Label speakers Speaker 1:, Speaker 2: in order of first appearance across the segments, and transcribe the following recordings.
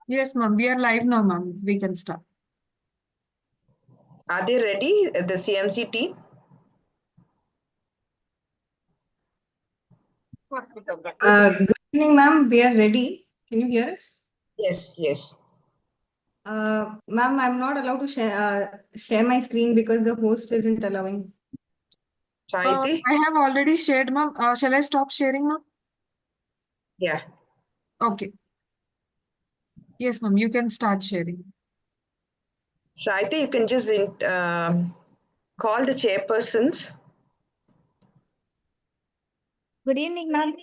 Speaker 1: Yes, ma'am. We are live now, ma'am. We can start.
Speaker 2: Are they ready, the CMC team?
Speaker 3: Good evening, ma'am. We are ready. Can you hear us?
Speaker 2: Yes, yes.
Speaker 3: Ma'am, I'm not allowed to share my screen because the host isn't allowing.
Speaker 2: Saiti?
Speaker 1: I have already shared, ma'am. Shall I stop sharing, ma'am?
Speaker 2: Yeah.
Speaker 1: Okay. Yes, ma'am. You can start sharing.
Speaker 2: Saiti, you can just call the chairpersons.
Speaker 4: Good evening, ma'am.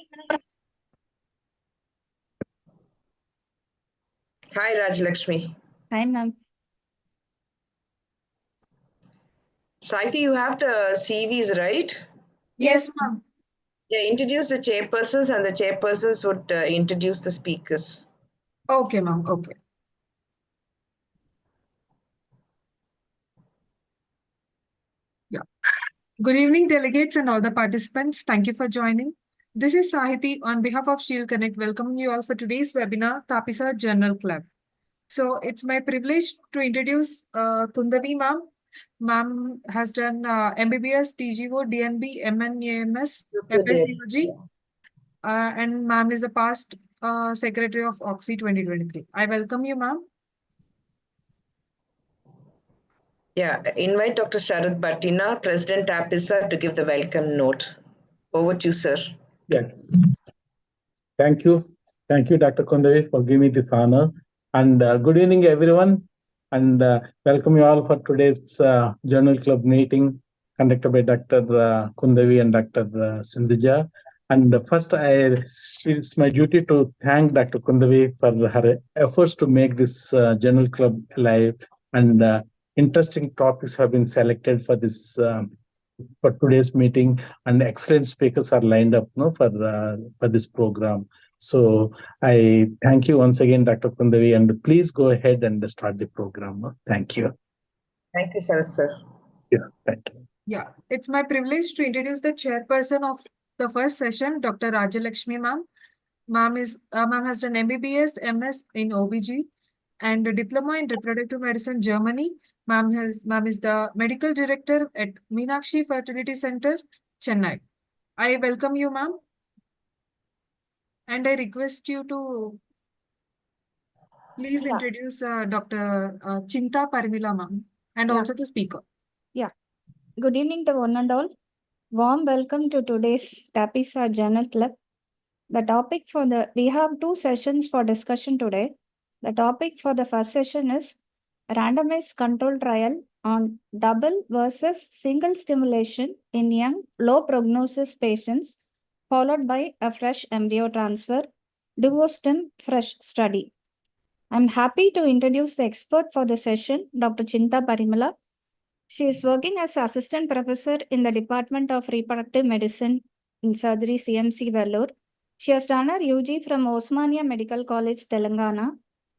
Speaker 2: Hi, Rajlakshmi.
Speaker 4: Hi, ma'am.
Speaker 2: Saiti, you have the CVs, right?
Speaker 1: Yes, ma'am.
Speaker 2: Yeah, introduce the chairpersons and the chairpersons would introduce the speakers.
Speaker 1: Okay, ma'am. Okay. Yeah. Good evening, delegates and all the participants. Thank you for joining. This is Sahiti on behalf of Shield Connect, welcoming you all for today's webinar, TAPISAR Journal Club. So it's my privilege to introduce Kundavi ma'am. Ma'am has done MBBS, TGO, DNB, MNAMS, FSCOG, and ma'am is the past secretary of Oxy 2023. I welcome you, ma'am.
Speaker 2: Yeah, invite Dr. Sharad Bhattina, President TAPISAR, to give the welcome note. Over to you, sir.
Speaker 5: Yeah. Thank you. Thank you, Dr. Kundavi, for giving me this honor. And good evening, everyone. And welcome you all for today's Journal Club meeting conducted by Dr. Kundavi and Dr. Sindhuja. And first, it's my duty to thank Dr. Kundavi for her efforts to make this Journal Club alive. And interesting topics have been selected for this for today's meeting, and excellent speakers are lined up for this program. So I thank you once again, Dr. Kundavi, and please go ahead and start the program. Thank you.
Speaker 2: Thank you, Sharad, sir.
Speaker 5: Yeah, thank you.
Speaker 1: Yeah, it's my privilege to introduce the chairperson of the first session, Dr. Rajalakshmi ma'am. Ma'am has done MBBS, MS in OBG, and a diploma in reproductive medicine, Germany. Ma'am is the medical director at Meenakshi Fertility Center, Chennai. I welcome you, ma'am. And I request you to please introduce Dr. Chinta Parimila, ma'am, and also the speaker.
Speaker 4: Yeah. Good evening to one and all. Warm welcome to today's TAPISAR Journal Club. We have two sessions for discussion today. The topic for the first session is randomized control trial on double versus single stimulation in young low prognosis patients, followed by a fresh embryo transfer, DUOSTIM-fresh study. I'm happy to introduce the expert for the session, Dr. Chinta Parimala. She is working as assistant professor in the Department of Reproductive Medicine in Surgery, CMC Vellore. She has done her UG from Osmania Medical College, Telangana,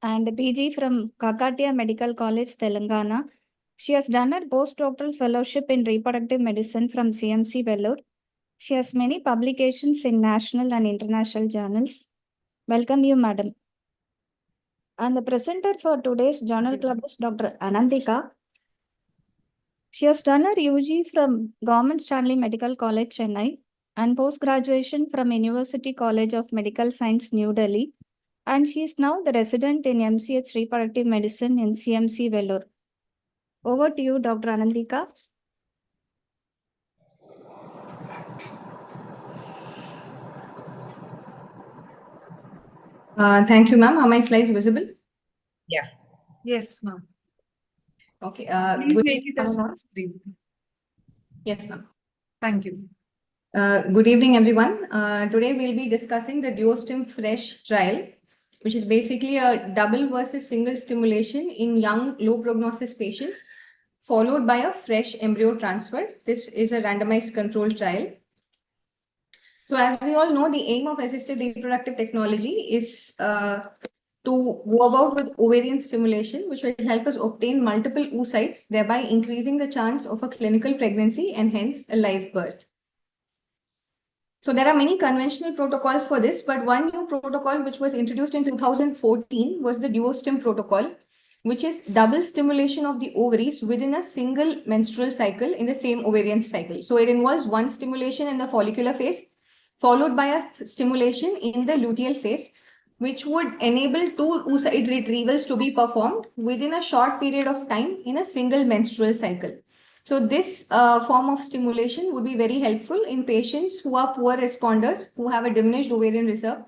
Speaker 4: and PG from Kakatiya Medical College, Telangana. She has done her postdoctoral fellowship in reproductive medicine from CMC Vellore. She has many publications in national and international journals. Welcome you, madam. And the presenter for today's journal club is Dr. Anandika. She has done her UG from Government Stanley Medical College, Chennai, and post-graduation from University College of Medical Science, New Delhi. And she is now the resident in MCH Reproductive Medicine in CMC Vellore. Over to you, Dr. Anandika.
Speaker 3: Thank you, ma'am. Are my slides visible?
Speaker 2: Yeah.
Speaker 1: Yes, ma'am.
Speaker 3: Okay.
Speaker 1: Please make it as full screen.
Speaker 3: Yes, ma'am.
Speaker 1: Thank you.
Speaker 3: Good evening, everyone. Today we'll be discussing the DUOSTIM-fresh trial, which is basically a double versus single stimulation in young low prognosis patients, followed by a fresh embryo transfer. This is a randomized control trial. So as we all know, the aim of assisted reproductive technology is to go about with ovarian stimulation, which will help us obtain multiple oocytes, thereby increasing the chance of a clinical pregnancy and hence a live birth. So there are many conventional protocols for this, but one new protocol which was introduced in 2014 was the DUOSTIM protocol, which is double stimulation of the ovaries within a single menstrual cycle in the same ovarian cycle. So it involves one stimulation in the follicular phase, followed by a stimulation in the luteal phase, which would enable two oocyte retrievals to be performed within a short period of time in a single menstrual cycle. So this form of stimulation would be very helpful in patients who are poor responders, who have a diminished ovarian reserve,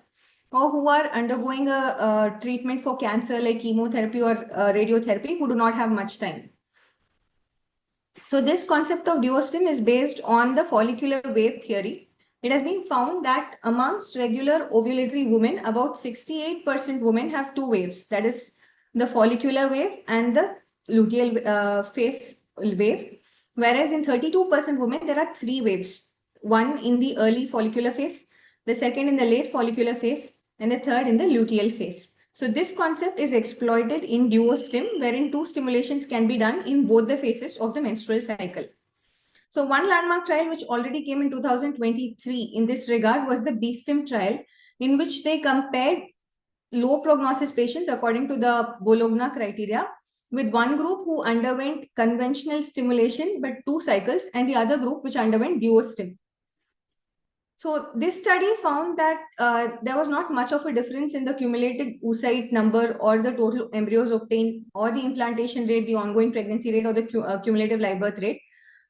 Speaker 3: or who are undergoing a treatment for cancer like chemotherapy or radiotherapy, who do not have much time. So this concept of DUOSTIM is based on the follicular wave theory. It has been found that amongst regular ovulatory women, about 68% women have two waves, that is the follicular wave and the luteal phase wave. Whereas in 32% women, there are three waves, one in the early follicular phase, the second in the late follicular phase, and the third in the luteal phase. So this concept is exploited in DUOSTIM, wherein two stimulations can be done in both the phases of the menstrual cycle. So one landmark trial which already came in 2023 in this regard was the BSTIM trial, in which they compared low prognosis patients according to the Bologna criteria, with one group who underwent conventional stimulation but 2 cycles, and the other group which underwent DUOSTIM. So this study found that there was not much of a difference in the cumulative oocyte number or the total embryos obtained or the implantation rate, the ongoing pregnancy rate, or the cumulative live birth rate.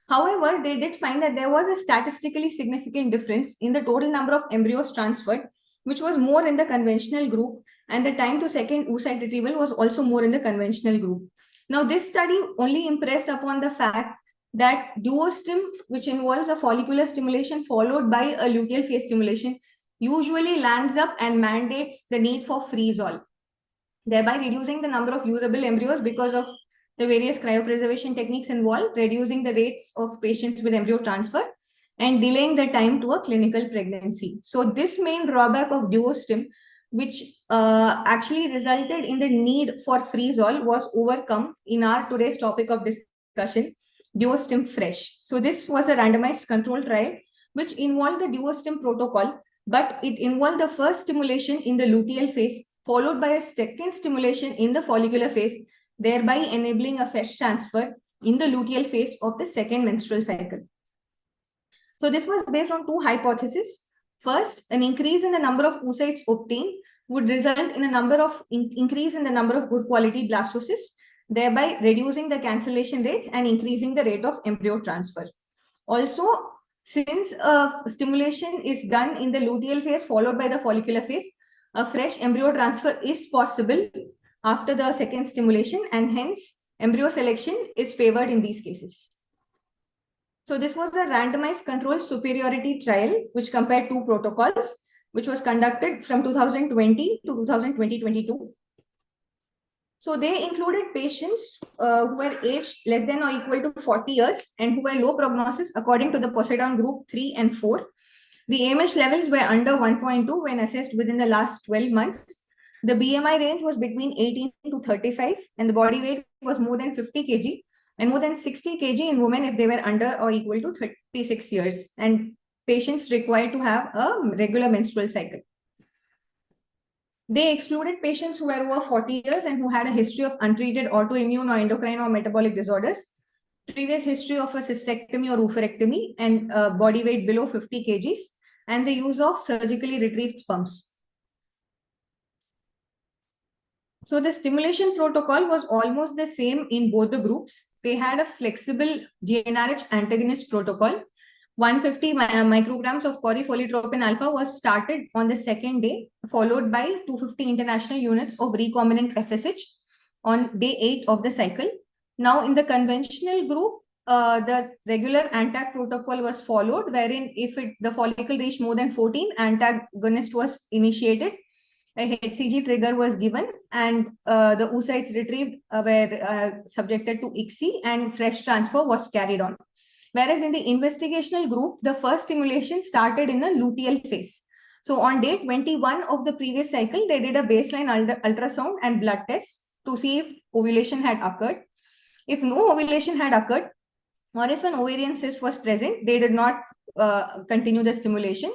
Speaker 3: However, they did find that there was a statistically significant difference in the total number of embryos transferred, which was more in the conventional group, and the time to second oocyte retrieval was also more in the conventional group. Now, this study only impressed upon the fact that DUOSTIM, which involves a follicular stimulation followed by a luteal phase stimulation, usually lands up and mandates the need for freeze-all, thereby reducing the number of usable embryos because of the various cryopreservation techniques involved, reducing the rates of patients with embryo transfer, and delaying the time to a clinical pregnancy. So this main drawback of DUOSTIM, which actually resulted in the need for freeze-all, was overcome in our today's topic of discussion, DUOSTIM-fresh. So this was a randomized control trial which involved the DUOSTIM protocol, but it involved the first stimulation in the luteal phase, followed by a second stimulation in the follicular phase, thereby enabling a fresh transfer in the luteal phase of the second menstrual cycle. So this was based on two hypotheses. First, an increase in the number of oocytes obtained would result in a number of increase in the number of good quality blastocysts, thereby reducing the cancellation rates and increasing the rate of embryo transfer. Also, since stimulation is done in the luteal phase followed by the follicular phase, a fresh embryo transfer is possible after the second stimulation, and hence embryo selection is favored in these cases. So this was a randomized controlled superiority trial which compared two protocols, which was conducted from 2020 to 2022. So they included patients who were aged less than or equal to 40 years and who were low prognosis according to the Poseidon group 3 and 4. The AMH levels were under 1.2 when assessed within the last 12 months. The BMI range was between 18 to 35, and the body weight was more than 50 kg and more than 60 kg in women if they were under or equal to 36 years, and patients required to have a regular menstrual cycle. They excluded patients who were over 40 years and who had a history of untreated autoimmune or endocrine or metabolic disorders, previous history of a cystectomy or oophorectomy, and body weight below 50 kgs, and the use of surgically retrieved sperms. So the stimulation protocol was almost the same in both the groups. They had a flexible GnRH antagonist protocol. 150 micrograms of corifoliotropin alpha was started on the second day, followed by 250 international units of recombinant FSH on day 8 of the cycle. Now, in the conventional group, the regular ANTAC protocol was followed, wherein if the follicle reached more than 14, antagonist was initiated, a HCG trigger was given, and the oocytes retrieved were subjected to ICSI, and fresh transfer was carried on. Whereas in the investigational group, the first stimulation started in the luteal phase. So on day 21 of the previous cycle, they did a baseline ultrasound and blood test to see if ovulation had occurred. If no ovulation had occurred, or if an ovarian cyst was present, they did not continue the stimulation.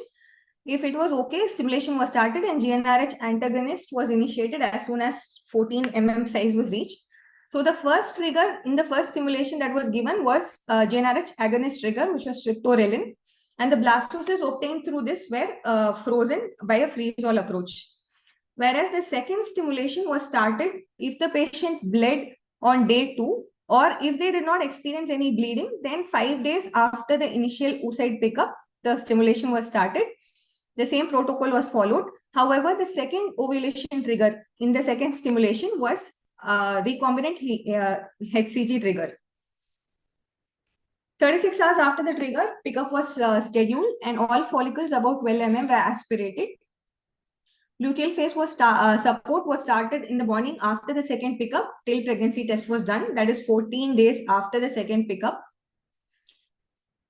Speaker 3: If it was okay, stimulation was started and GnRH antagonist was initiated as soon as 14 mm size was reached. So the first trigger in the first stimulation that was given was GnRH agonist trigger, which was streptorelin, and the blastocysts obtained through this were frozen by a freeze-all approach. Whereas the second stimulation was started if the patient bled on day 2, or if they did not experience any bleeding, then 5 days after the initial oocyte pickup, the stimulation was started. The same protocol was followed. However, the second ovulation trigger in the second stimulation was recombinant HCG trigger. 36 hours after the trigger, pickup was scheduled and all follicles above 12 mm were aspirated. Luteal phase was support was started in the morning after the second pickup till pregnancy test was done. That is 14 days after the second pickup.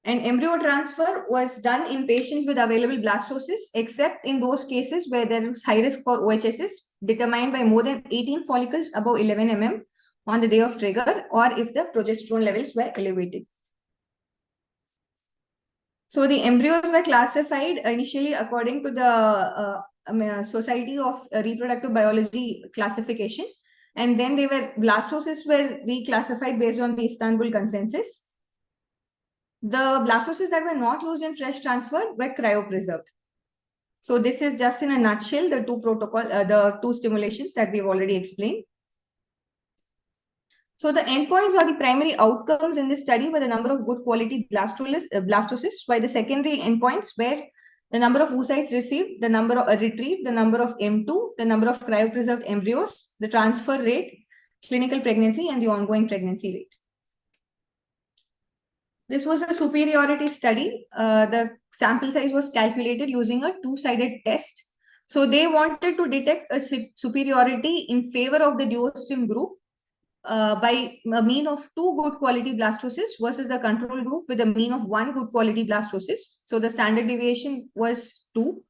Speaker 3: And embryo transfer was done in patients with available blastocysts, except in those cases where there is high risk for OHSS determined by more than 18 follicles above 11 mm on the day of trigger, or if the progesterone levels were elevated. So the embryos were classified initially according to the Society of Reproductive Biology classification, and then blastocysts were reclassified based on the Istanbul Consensus. The blastocysts that were not used in fresh transfer were cryopreserved. So this is just in a nutshell the the two stimulations that we've already explained. So the endpoints or the primary outcomes in this study were the number of good quality blastocysts, while the secondary endpoints were the number of oocytes received, the number of retrieved, the number of M2, the number of cryopreserved embryos, the transfer rate, clinical pregnancy, and the ongoing pregnancy rate. This was a superiority study. The sample size was calculated using a two-sided test. So they wanted to detect a superiority in favor of the DUOSTIM group by a mean of 2 good quality blastocysts versus the control group with a mean of 1 good quality blastocyst. So the standard deviation was 2.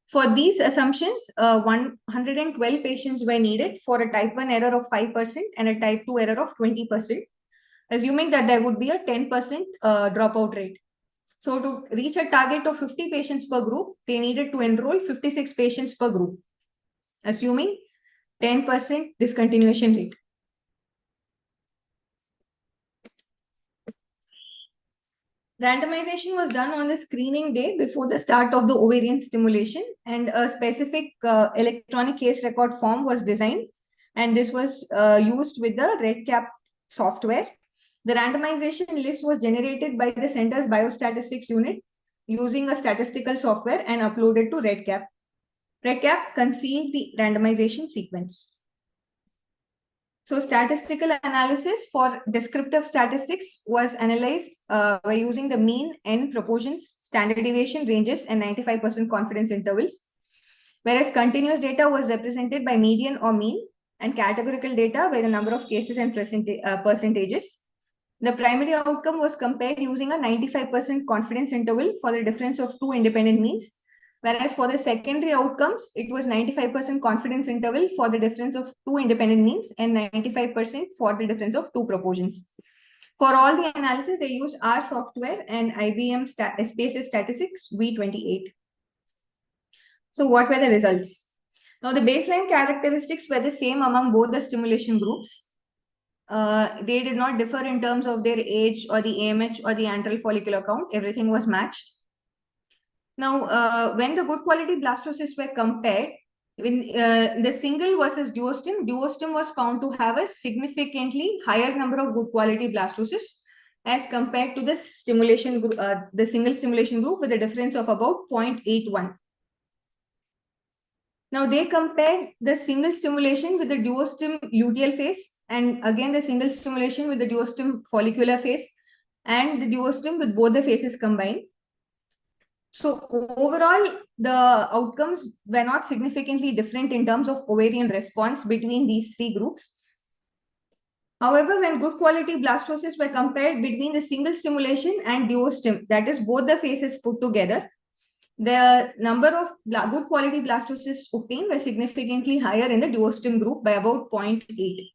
Speaker 3: For these assumptions, 112 patients were needed for a type 1 error of 5% and a type 2 error of 20%. Assuming that there would be a 10% dropout rate. So to reach a target of 50 patients per group, they needed to enroll 56 patients per group, assuming 10% discontinuation rate. Randomization was done on the screening day before the start of the ovarian stimulation, and a specific electronic case record form was designed, and this was used with the REDCap software. The randomization list was generated by the center's biostatistics unit using a statistical software and uploaded to REDCap. REDCap concealed the randomization sequence. So statistical analysis for descriptive statistics was analyzed by using the mean, n proportions, standard deviation ranges, and 95% confidence intervals, whereas continuous data was represented by median or mean, and categorical data by the number of cases and percentages. The primary outcome was compared using a 95% confidence interval for the difference of 2 independent means, whereas for the secondary outcomes, it was 95% confidence interval for the difference of 2 independent means and 95% for the difference of 2 proportions. For all the analysis, they used R software and IBM Spaces Statistics V28. So what were the results? Now, the baseline characteristics were the same among both the stimulation groups. They did not differ in terms of their age or the AMH or the antral follicular count. Everything was matched. Now, when the good quality blastocysts were compared, when the single versus DUOSTIM, DUOSTIM was found to have a significantly higher number of good quality blastocysts as compared to the stimulation group, the single stimulation group, with a difference of about 0.81. Now, they compared the single stimulation with the DUOSTIM luteal phase, and again the single stimulation with the DUOSTIM follicular phase, and the DUOSTIM with both the phases combined. So overall, the outcomes were not significantly different in terms of ovarian response between these 3 groups. However, when good quality blastocysts were compared between the single stimulation and DUOSTIM, that is both the phases put together, the number of good quality blastocysts obtained were significantly higher in the DUOSTIM group by about 0.8.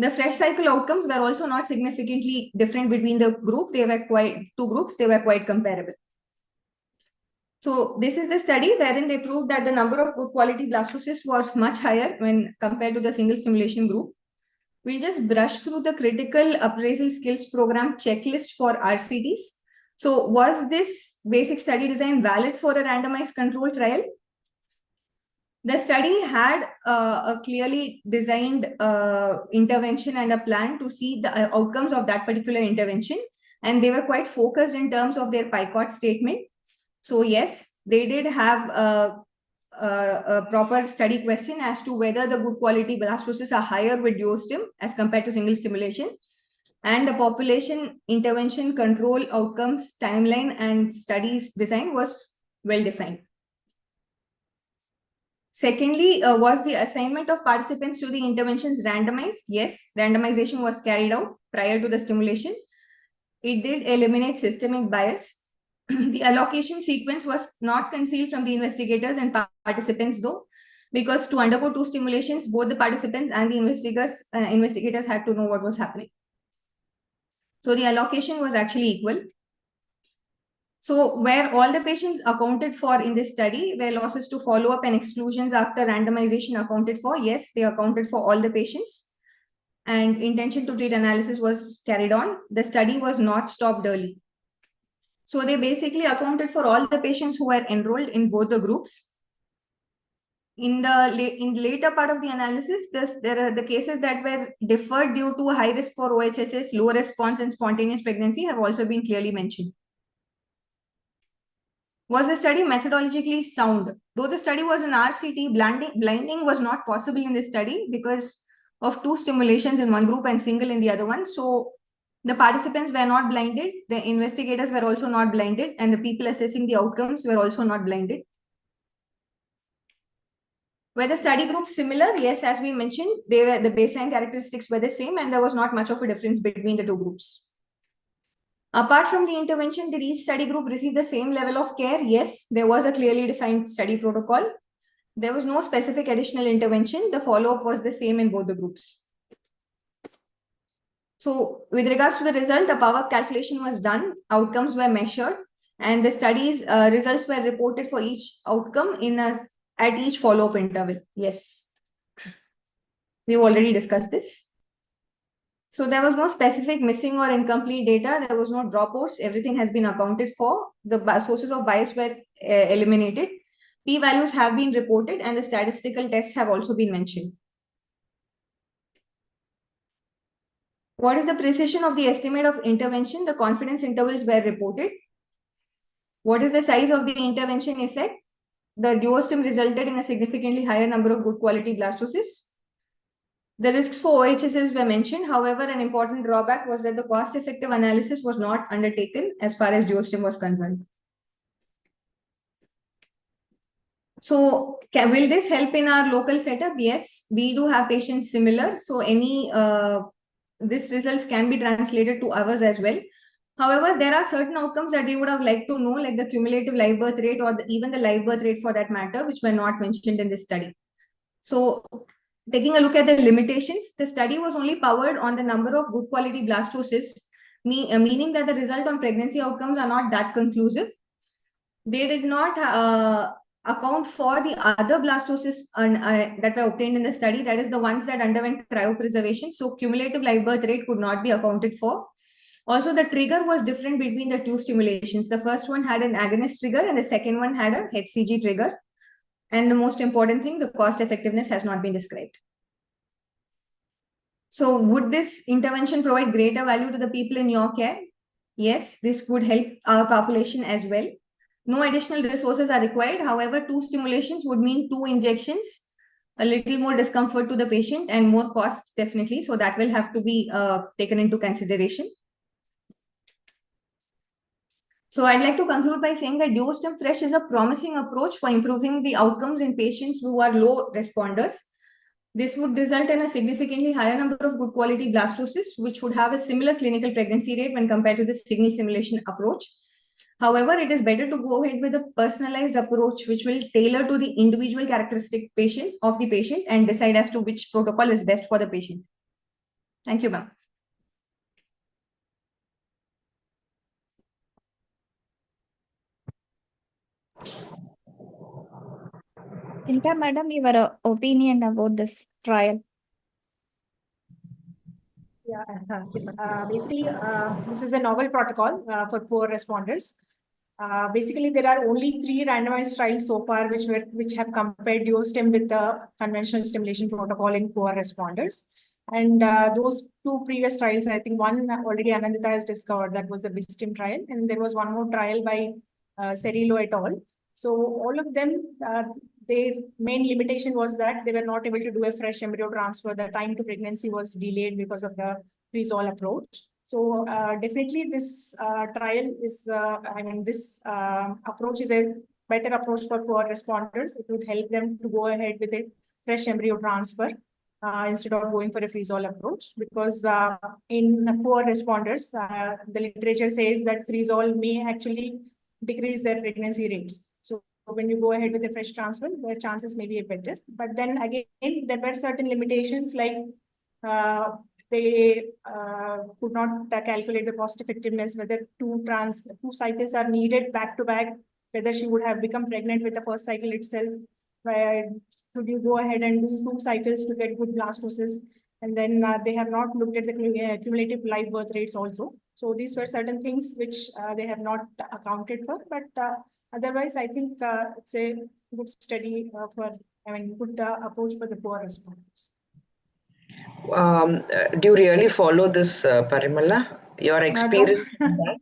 Speaker 3: The fresh cycle outcomes were also not significantly different between the group. They were quite comparable. So this is the study wherein they proved that the number of good quality blastocysts was much higher when compared to the single stimulation group. We'll just brush through the critical appraisal skills program checklist for RCTs. So was this basic study design valid for a randomized control trial? The study had a clearly designed intervention and a plan to see the outcomes of that particular intervention. And they were quite focused in terms of their PICOT statement. So yes, they did have a proper study question as to whether the good quality blastocysts are higher with duostim as compared to single stimulation. And the population intervention control outcomes timeline and studies design was well defined. Secondly, was the assignment of participants to the interventions randomized? Yes, randomization was carried out prior to the stimulation. It did eliminate systemic bias. The allocation sequence was not concealed from the investigators and participants though, because to undergo two stimulations, both the participants and the investigators had to know what was happening. So the allocation was actually equal. So where all the patients accounted for in this study, where losses to follow-up and exclusions after randomization accounted for, yes, they accounted for all the patients. And intention to treat analysis was carried on. The study was not stopped early. So they basically accounted for all the patients who were enrolled in both the groups. In the later part of the analysis, there are the cases that were deferred due to high risk for OHSS, low response, and spontaneous pregnancy have also been clearly mentioned. Was the study methodologically sound? Though the study was an RCT, blinding was not possible in this study because of two stimulations in one group and single in the other one. So the participants were not blinded, the investigators were also not blinded, and the people assessing the outcomes were also not blinded. Were the study groups similar? Yes, as we mentioned, the baseline characteristics were the same and there was not much of a difference between the two groups. Apart from the intervention, did each study group receive the same level of care? Yes, there was a clearly defined study protocol. There was no specific additional intervention. The follow-up was the same in both the groups. So with regards to the result, the power calculation was done, outcomes were measured, and the study's results were reported for each outcome at each follow-up interval. Yes. We've already discussed this. So there was no specific missing or incomplete data. There was no dropouts. Everything has been accounted for. The sources of bias were eliminated. P-values have been reported and the statistical tests have also been mentioned. What is the precision of the estimate of intervention? The confidence intervals were reported. What is the size of the intervention effect? The duostim resulted in a significantly higher number of good quality blastocysts. The risks for OHSS were mentioned. However, an important drawback was that the cost-effective analysis was not undertaken as far as duostim was concerned. So will this help in our local setup? Yes, we do have patients similar. So this results can be translated to ours as well. However, there are certain outcomes that we would have liked to know, like the cumulative live birth rate or even the live birth rate for that matter, which were not mentioned in this study. So taking a look at the limitations, the study was only powered on the number of good quality blastocysts, meaning that the result on pregnancy outcomes are not that conclusive. They did not account for the other blastocysts that were obtained in the study, that is the ones that underwent cryopreservation. So cumulative live birth rate could not be accounted for. Also, the trigger was different between the two stimulations. The first one had an agonist trigger and the second one had a HCG trigger. And the most important thing, the cost effectiveness has not been described. So would this intervention provide greater value to the people in your care? Yes, this would help our population as well. No additional resources are required. However, two stimulations would mean two injections, a little more discomfort to the patient and more cost, definitely. So that will have to be taken into consideration. So I'd like to conclude by saying that DUOSTIM-fresh is a promising approach for improving the outcomes in patients who are low responders. This would result in a significantly higher number of good quality blastocysts, which would have a similar clinical pregnancy rate when compared to the single stimulation approach. However, it is better to go ahead with a personalized approach, which will tailor to the individual characteristic of the patient and decide as to which protocol is best for the patient. Thank you, ma'am.
Speaker 4: Inta madam, your opinion about this trial.
Speaker 6: Yeah, yes, basically, this is a novel protocol for poor responders. Basically, there are only 3 randomized trials so far which have compared DUOSTIM with the conventional stimulation protocol in poor responders. And those 2 previous trials, I think one already Anandita has discovered, that was the DUOSTIM trial, and there was one more trial by Cerillo et al. So all of them, their main limitation was that they were not able to do a fresh embryo transfer. The time to pregnancy was delayed because of the freeze-all approach. So definitely this trial is, this approach is a better approach for poor responders. It would help them to go ahead with a fresh embryo transfer instead of going for a freeze-all approach, because in poor responders, the literature says that freeze-all may actually decrease their pregnancy rates. So when you go ahead with a fresh transfer, the chances may be better. But then again, there were certain limitations, like they could not calculate the cost effectiveness, whether 2 cycles are needed back to back, whether she would have become pregnant with the first cycle itself. Should you go ahead and do 2 cycles to get good blastocyst? And then they have not looked at the cumulative live birth rates also. So these were certain things which they have not accounted for. But otherwise, I think it's a good study good approach for the poor responders.
Speaker 2: Do you really follow this, Parimala? Your experience in that?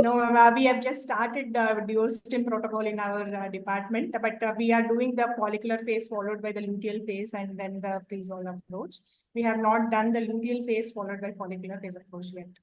Speaker 6: No, we have just started the DUOSTIM protocol in our department, but we are doing the follicular phase followed by the luteal phase and then the freeze-all approach. We have not done the luteal phase followed by follicular phase approach yet.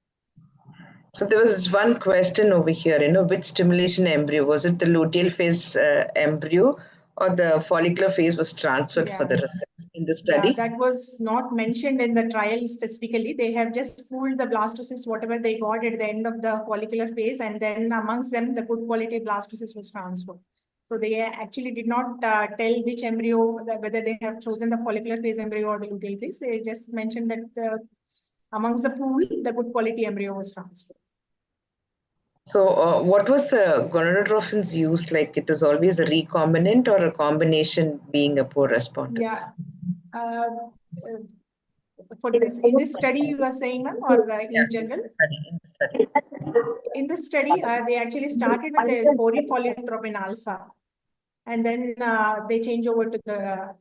Speaker 2: So there was one question over here, which stimulation embryo? Was it the luteal phase embryo, or the follicular phase was transferred for the results in the study?
Speaker 6: Yeah, that was not mentioned in the trial specifically. They have just pooled the blastocysts, whatever they got at the end of the follicular phase, and then amongst them, the good quality blastocyst was transferred. So they actually did not tell which embryo, whether they have chosen the follicular phase embryo or the luteal phase. They just mentioned that amongst the pool, the good quality embryo was transferred.
Speaker 2: So what was the gonadotrophins used? Like, it is always a recombinant or a combination being a poor responder?
Speaker 6: Yeah. For this, in this study you are saying, ma'am, or in general? In this study, they actually started with the chorephyltropin alpha, and then they change over to the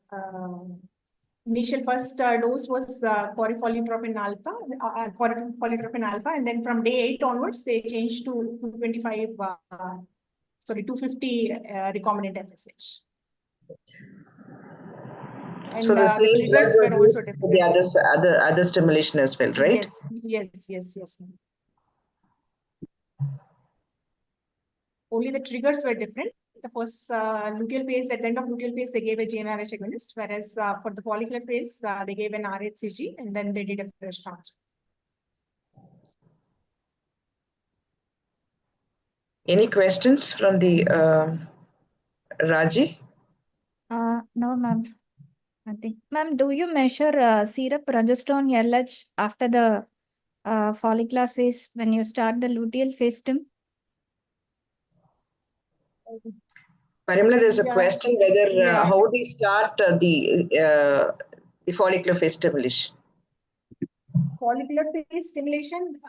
Speaker 6: initial first dose was chorephyltropin alpha, and then from day 8 onwards, they changed to 250 recombinant FSH. And
Speaker 2: so the same drug was used for the other stimulation as well, right?
Speaker 6: Yes. Only the triggers were different. The first luteal phase, at the end of luteal phase, they gave a GnRH agonist, whereas for the follicular phase, they gave an RHCG, and then they did a fresh transfer.
Speaker 2: Any questions from the Raji?
Speaker 4: No, ma'am. Nothing. Ma'am, do you measure serum progesterone LH after the follicular phase when you start the luteal phase stim?
Speaker 2: Parimla, there's a question whether how they start the follicular phase stimulation.
Speaker 6: Follicular phase stimulation.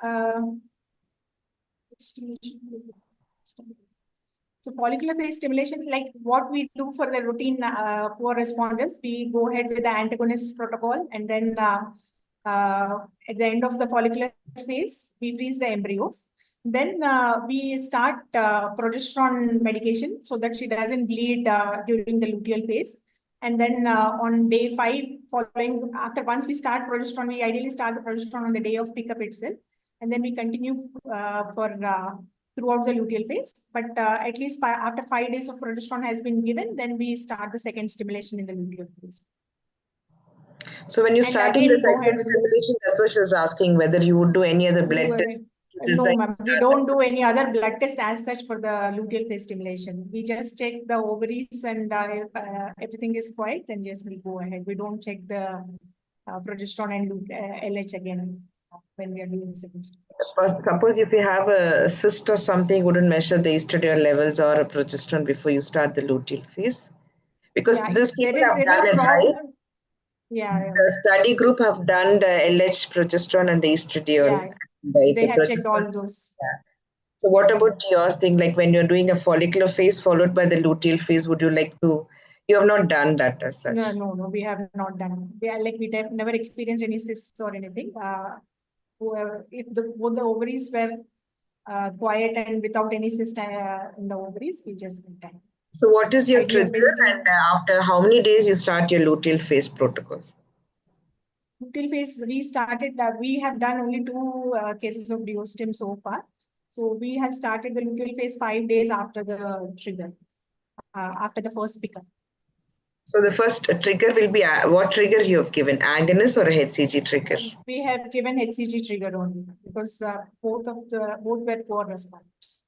Speaker 6: So follicular phase stimulation, like what we do for the routine poor responders, we go ahead with the antagonist protocol, and then at the end of the follicular phase, we freeze the embryos. Then we start progesterone medication so that she doesn't bleed during the luteal phase. And then on day 5, once we start progesterone, we ideally start the progesterone on the day of pickup itself. And then we continue throughout the luteal phase. But at least after 5 days of progesterone has been given, then we start the second stimulation in the luteal phase.
Speaker 2: So when you starting the second stimulation, that's what she was asking, whether you would do any other blood test.
Speaker 6: No, ma'am, we don't do any other blood test as such for the luteal phase stimulation. We just check the ovaries, and if everything is quiet, then just we go ahead. We don't check the progesterone and LH again when we are doing the second stimulation.
Speaker 2: But suppose if you have a cyst or something, wouldn't measure the estradiol levels or a progesterone before you start the luteal phase? Because
Speaker 6: Yeah,
Speaker 2: these
Speaker 6: if there
Speaker 2: people
Speaker 6: is
Speaker 2: have done
Speaker 6: any
Speaker 2: it, right?
Speaker 6: problem, yeah,
Speaker 2: The study group have done the LH progesterone and the estradiol.
Speaker 6: yeah,
Speaker 2: And
Speaker 6: they
Speaker 2: the
Speaker 6: have checked all
Speaker 2: progesterone.
Speaker 6: those.
Speaker 2: Yeah. So what
Speaker 6: Yes,
Speaker 2: about yours thing? Like when you're doing a follicular phase followed by the luteal phase, would you like to? You have not done that as such.
Speaker 6: no, we have not done. We are like we have never experienced any cysts or anything. Whoever, if both the ovaries were quiet and without any cyst in the ovaries, we just went time.
Speaker 2: So what is your
Speaker 6: Idea
Speaker 2: trigger,
Speaker 6: basically,
Speaker 2: and after how many days you start your luteal phase protocol?
Speaker 6: luteal phase we started. We have done only 2 cases of DUOSTIM so far. So we have started the luteal phase 5 days after the trigger, after the first pickup.
Speaker 2: So the first trigger will be what trigger you have given, agonist or a HCG trigger?
Speaker 6: We have given HCG trigger only because both were poor responders.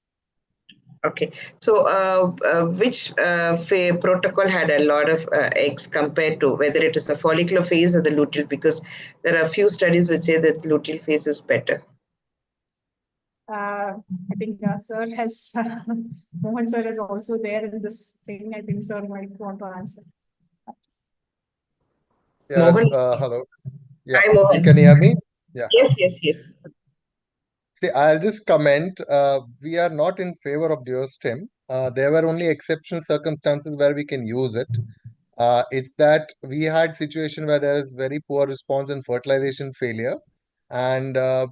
Speaker 2: Okay, so which protocol had a lot of eggs compared to whether it is the follicular phase or the luteal? Because there are a few studies which say that luteal phase is better.
Speaker 6: I think sir has Mohan sir is also there in this thing. I think sir might want to answer.
Speaker 7: Yeah,
Speaker 2: Mohan,
Speaker 7: hello. Yeah,
Speaker 2: hi Mohan.
Speaker 7: can you hear me? Yeah.
Speaker 2: Yes, yes, yes.
Speaker 7: See, I'll just comment. We are not in favor of DUOSTIM. There were only exceptional circumstances where we can use it. It's that we had situation where there is very poor response and fertilization failure, and there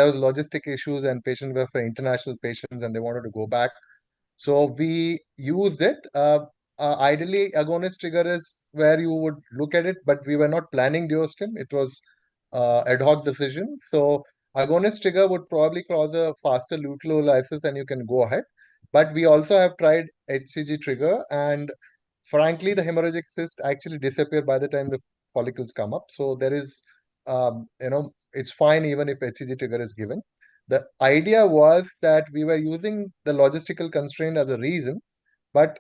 Speaker 7: was logistic issues and patients were for international patients and they wanted to go back. So we used it. Ideally, agonist trigger is where you would look at it, but we were not planning DUOSTIM. It was ad hoc decision. So agonist trigger would probably cause a faster luteal and you can go ahead. But we also have tried HCG trigger, and frankly, the hemorrhagic cyst actually disappear by the time the follicles come up. So there is, it's fine even if HCG trigger is given. The idea was that we were using the logistical constraint as a reason, but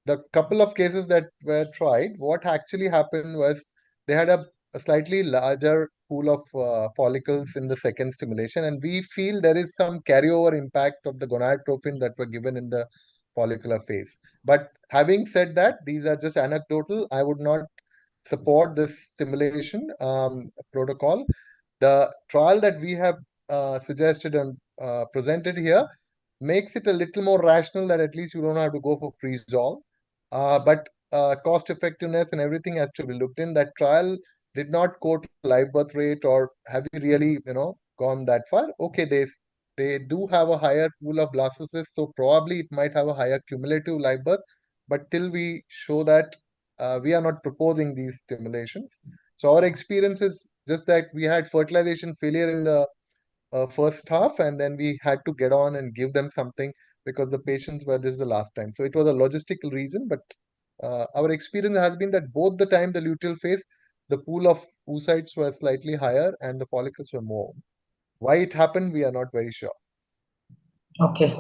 Speaker 7: the couple of cases that were tried, what actually happened was they had a slightly larger pool of follicles in the second stimulation, and we feel there is some carryover impact of the gonadotropin that were given in the follicular phase. But having said that, these are just anecdotal. I would not support this stimulation protocol. The trial that we have suggested and presented here makes it a little more rational that at least you don't have to go for freeze-all. But cost effectiveness and everything has to be looked in. That trial did not quote live birth rate or have you really, gone that far. Okay, they do have a higher pool of blastocysts, so probably it might have a higher cumulative live birth. But till we show that, we are not proposing these stimulations. So our experience is just that we had fertilization failure in the first half, and then we had to get on and give them something because the patients were this the last time. So it was a logistical reason, but our experience has been that both the time the luteal phase, the pool of oocytes were slightly higher and the follicles were more. Why it happened, we are not very sure.
Speaker 2: Okay.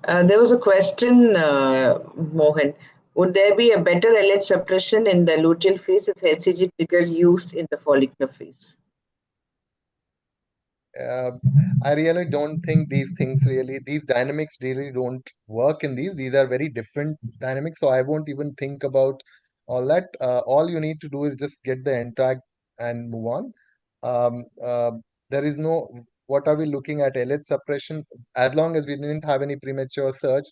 Speaker 2: There was a question, Mohan. Would there be a better LH suppression in the luteal phase if HCG trigger used in the follicular phase?
Speaker 7: I really don't think these dynamics really don't work in these. These are very different dynamics. So I won't even think about all that. All you need to do is just get the NTAG and move on. There is no, what are we looking at? LH suppression, as long as we didn't have any premature surge,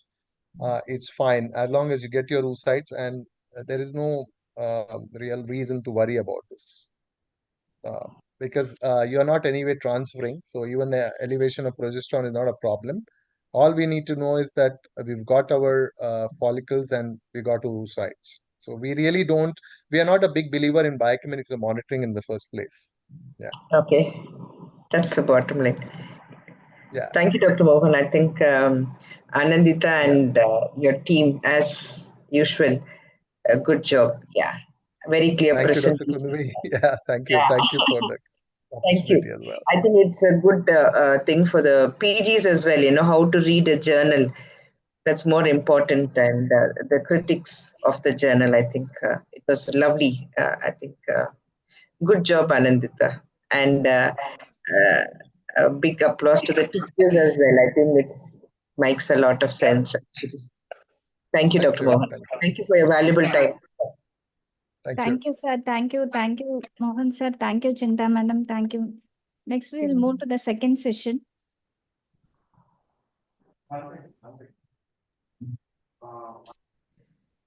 Speaker 7: it's fine. As long as you get your oocytes, and there is no real reason to worry about this. Because you are not anyway transferring. So even the elevation of progesterone is not a problem. All we need to know is that we've got our follicles and we got our oocytes. So we are not a big believer in biochemical monitoring in the first place. Yeah.
Speaker 2: Okay, that's the bottom line.
Speaker 7: Yeah.
Speaker 2: Thank you, Dr. Mohan. I think Anandita and your team, as usual, a good job. Yeah, very clear
Speaker 7: Thank you, Dr.
Speaker 2: presentation.
Speaker 7: Kundavi. Yeah, thank you.
Speaker 2: Yeah.
Speaker 7: Thank you for the
Speaker 2: Thank you.
Speaker 7: opportunity as well.
Speaker 2: I think it's a good thing for the PGs as well, how to read a journal. That's more important. And the critics of the journal, I think it was lovely. I think good job, Anandita. And a big applause to the teachers as well. I think it makes a lot of sense, actually. Thank you, Dr. Mohan. Thank you for your valuable time.
Speaker 4: Thank you, sir. Thank you. Thank you, Mohan, sir. Thank you, Chinta, madam. Thank you. Next, we will move to the second session.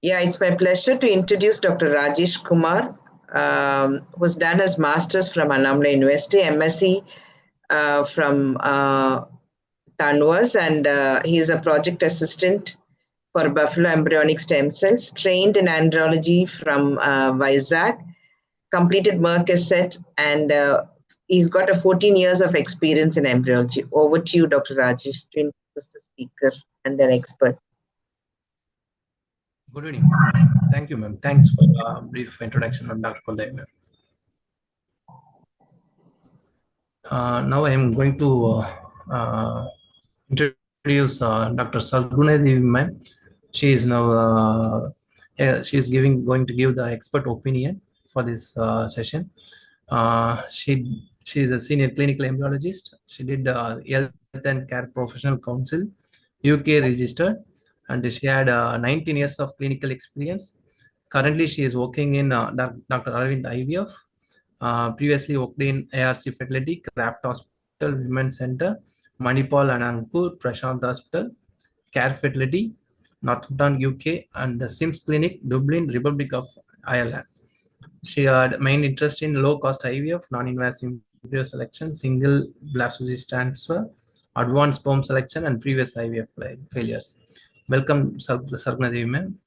Speaker 2: Yeah, it's my pleasure to introduce Dr. Rajesh Kumar, who's done his master's from Annamala University, MSc from Tanvas, and he's a project assistant for buffalo embryonic stem cells, trained in andrology from Vizag, completed Merck Asset, and he's got a 14 years of experience in embryology. Over to you, Dr. Rajesh, to introduce the speaker and then expert.
Speaker 8: Good evening. Thank you, ma'am. Thanks for a brief introduction on Dr. Kundavi, ma'am. Now I am going to introduce Dr. Sargunadevi, ma'am. She is now she is going to give the expert opinion for this session. She is a senior clinical embryologist. She did Health and Care Professional Council, UK registered, and she had 19 years of clinical experience. Currently, she is working in Dr. Arvind IVF. Previously worked in ARC Fertility, Craft Hospital, Women's Center, Manipal and Ankur, Prashant Hospital, Care Fertility, Northampton, UK, and the Sims Clinic, Dublin, Republic of Ireland. She had main interest in low-cost IVF, non-invasive embryo selection, single blastocyst transfer, advanced sperm selection, and previous IVF failures. Welcome, Sargunadevi, ma'am.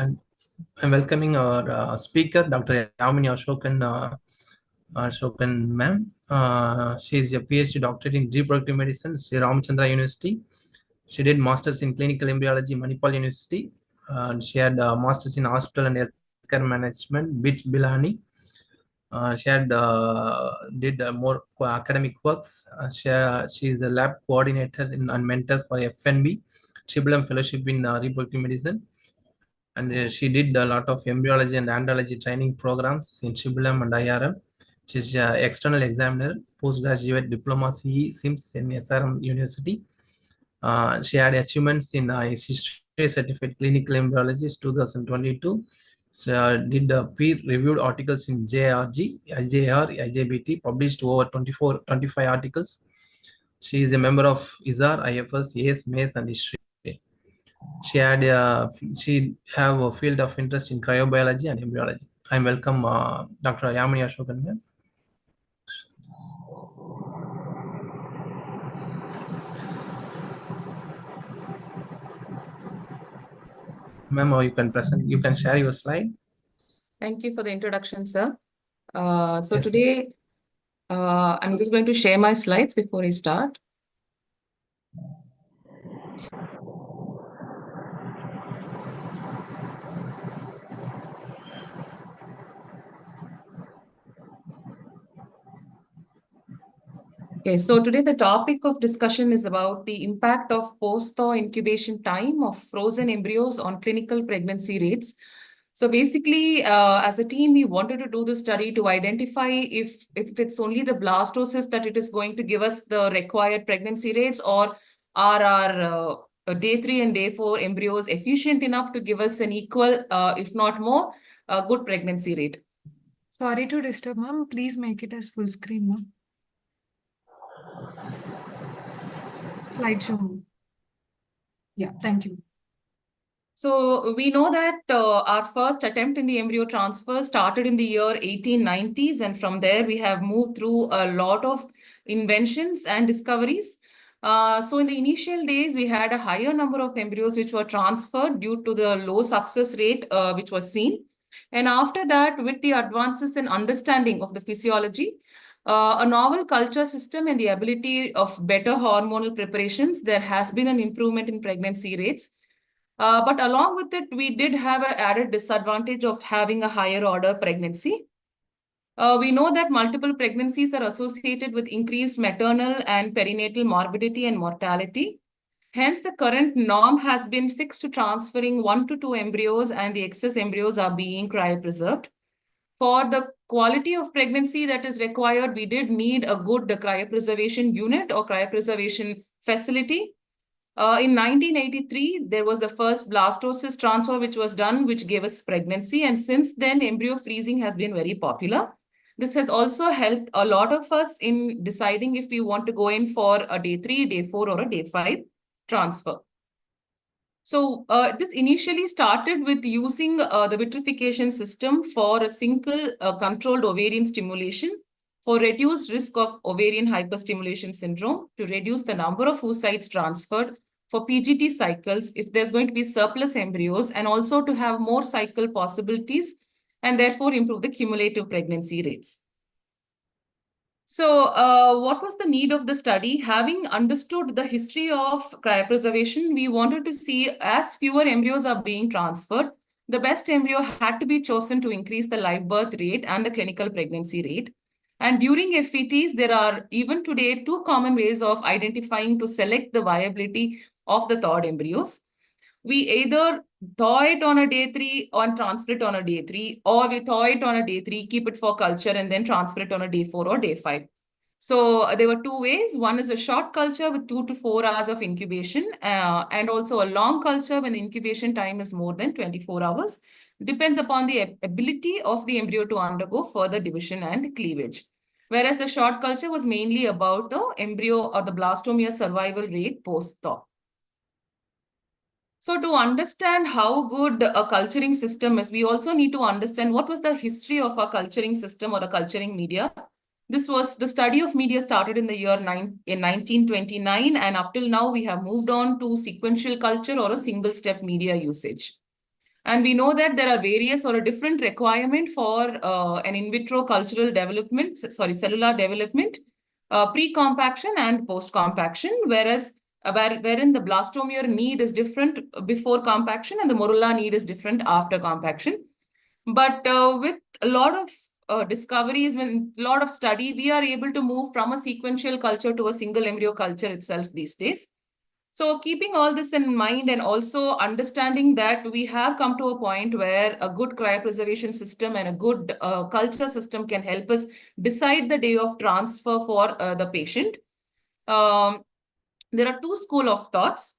Speaker 8: And I'm welcoming our speaker, Dr. Yamini Ashokan, ma'am. She is a PhD doctorate in reproductive medicine, Sri Ramachandra University. She did masters in clinical embryology, Manipal University. She had masters in hospital and healthcare management, BITS Bilani. She had did more academic works. She is a lab coordinator and mentor for FNB, Shibboleth Fellowship in Reproductive Medicine. And she did a lot of embryology and andrology training programs in Shibboleth and IRM. She's an external examiner, postgraduate diploma CE SIMS in SRM University. She had achievements in history certificate clinical embryologist 2022. She did peer-reviewed articles in JRG, IJR, IJBT, published over 25 articles. She is a member of ISAR, IFS, AS, MACE, and history. She have a field of interest in cryobiology and embryology. I welcome Dr. Yamini Ashokan, ma'am. Ma'am, you can share your slide.
Speaker 1: Thank you for the introduction, sir. Today, I'm just going to share my slides before I start. Okay, so today the topic of discussion is about the impact of post-thaw incubation time of frozen embryos on clinical pregnancy rates. So basically, as a team, we wanted to do the study to identify if it's only the blastocyst that it is going to give us the required pregnancy rates, or are our day 3 and day 4 embryos efficient enough to give us an equal, if not more, good pregnancy rate. Sorry to disturb, ma'am. Please make it as full screen, ma'am. Slideshow. Yeah, thank you. So we know that our first attempt in the embryo transfer started in the year 1890s, and from there we have moved through a lot of inventions and discoveries. So in the initial days, we had a higher number of embryos which were transferred due to the low success rate which was seen. And after that, with the advances in understanding of the physiology, a novel culture system and the ability of better hormonal preparations, there has been an improvement in pregnancy rates. But along with it, we did have an added disadvantage of having a higher order pregnancy. We know that multiple pregnancies are associated with increased maternal and perinatal morbidity and mortality.
Speaker 9: Hence, the current norm has been fixed to transferring 1 to 2 embryos, and the excess embryos are being cryopreserved. For the quality of pregnancy that is required, we did need a good cryopreservation unit or cryopreservation facility. In 1983, there was the first blastocyst transfer which was done, which gave us pregnancy. And since then, embryo freezing has been very popular. This has also helped a lot of us in deciding if we want to go in for a day 3, day 4, or a day 5 transfer. So this initially started with using the vitrification system for a single controlled ovarian stimulation for reduced risk of ovarian hyperstimulation syndrome, to reduce the number of oocytes transferred for PGT cycles if there's going to be surplus embryos, and also to have more cycle possibilities and therefore improve the cumulative pregnancy rates. So what was the need of the study? Having understood the history of cryopreservation, we wanted to see, as fewer embryos are being transferred, the best embryo had to be chosen to increase the live birth rate and the clinical pregnancy rate. And during FETs, there are even today 2 common ways of identifying to select the viability of the thawed embryos. We either thaw it on a day 3 or transfer it on a day 3, or we thaw it on a day 3, keep it for culture, and then transfer it on a day 4 or day 5. So there were 2 ways. One is a short culture with 2 to 4 hours of incubation, and also a long culture when the incubation time is more than 24 hours. Depends upon the ability of the embryo to undergo further division and cleavage. Whereas the short culture was mainly about the embryo or the blastomere survival rate post-thaw. So to understand how good a culturing system is, we also need to understand what was the history of our culturing system or a culturing media. This was the study of media started in the year 1929, and up till now we have moved on to sequential culture or a single step media usage. And we know that there are various or a different requirement for an in vitro cultural development, cellular development, pre-compaction and post-compaction, whereas wherein the blastomere need is different before compaction and the morula need is different after compaction. But with a lot of discoveries, when a lot of study, we are able to move from a sequential culture to a single embryo culture itself these days. So keeping all this in mind, and also understanding that we have come to a point where a good cryopreservation system and a good culture system can help us decide the day of transfer for the patient. There are 2 schools of thoughts,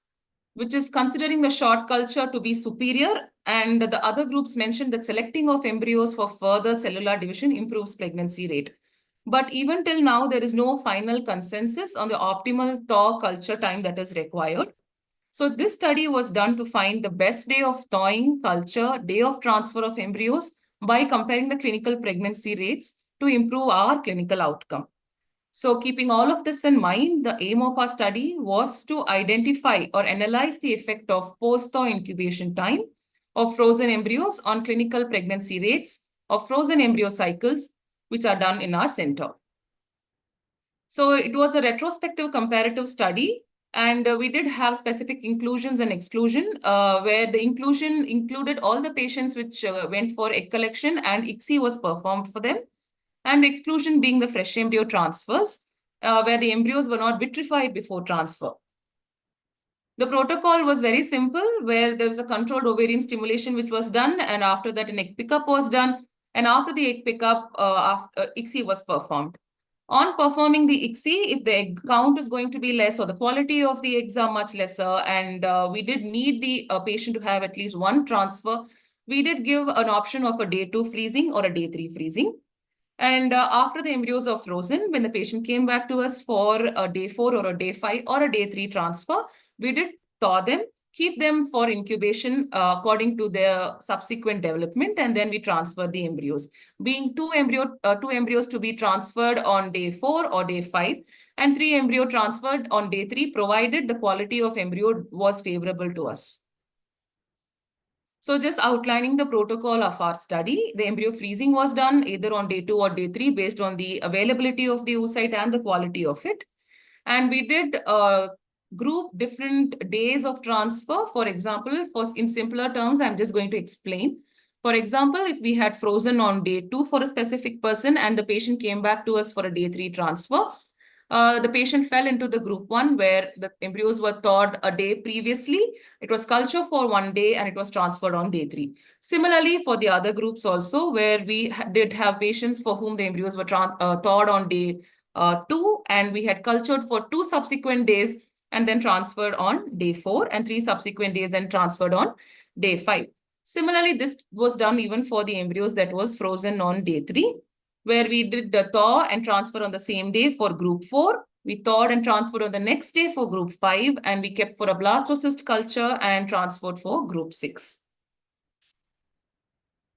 Speaker 9: which is considering the short culture to be superior, and the other groups mentioned that selecting of embryos for further cellular division improves pregnancy rate. But even till now, there is no final consensus on the optimal thaw culture time that is required. So this study was done to find the best day of thawing culture, day of transfer of embryos, by comparing the clinical pregnancy rates to improve our clinical outcome. So keeping all of this in mind, the aim of our study was to identify or analyze the effect of post-thaw incubation time of frozen embryos on clinical pregnancy rates of frozen embryo cycles, which are done in our center. So it was a retrospective comparative study, and we did have specific inclusions and exclusion, where the inclusion included all the patients which went for egg collection and ICSI was performed for them, and the exclusion being the fresh embryo transfers, where the embryos were not vitrified before transfer. The protocol was very simple, where there was a controlled ovarian stimulation which was done, and after that an egg pickup was done, and after the egg pickup, ICSI was performed. On performing the ICSI, if the egg count is going to be less or the quality of the eggs are much lesser, and we did need the patient to have at least 1 transfer, we did give an option of a day 2 freezing or a day 3 freezing. And after the embryos are frozen, when the patient came back to us for a day 4 or a day 5 or a day 3 transfer, we did thaw them, keep them for incubation according to their subsequent development, and then we transfer the embryos, being 2 embryos to be transferred on day 4 or day 5, and 3 embryo transferred on day 3, provided the quality of embryo was favorable to us. So just outlining the protocol of our study, the embryo freezing was done either on day 2 or day 3 based on the availability of the oocyte and the quality of it. And we did group different days of transfer. For example, in simpler terms, I'm just going to explain. For example, if we had frozen on day 2 for a specific person and the patient came back to us for a day 3 transfer, The patient fell into the group 1 where the embryos were thawed a day previously. It was cultured for 1 day and it was transferred on day 3. Similarly, for the other groups also, where we did have patients for whom the embryos were thawed on day 2, and we had cultured for 2 subsequent days and then transferred on day 4, and 3 subsequent days and transferred on day 5. Similarly, this was done even for the embryos that was frozen on day 3, where we did the thaw and transfer on the same day for group 4. We thawed and transferred on the next day for group 5, and we kept for a blastocyst culture and transferred for group 6.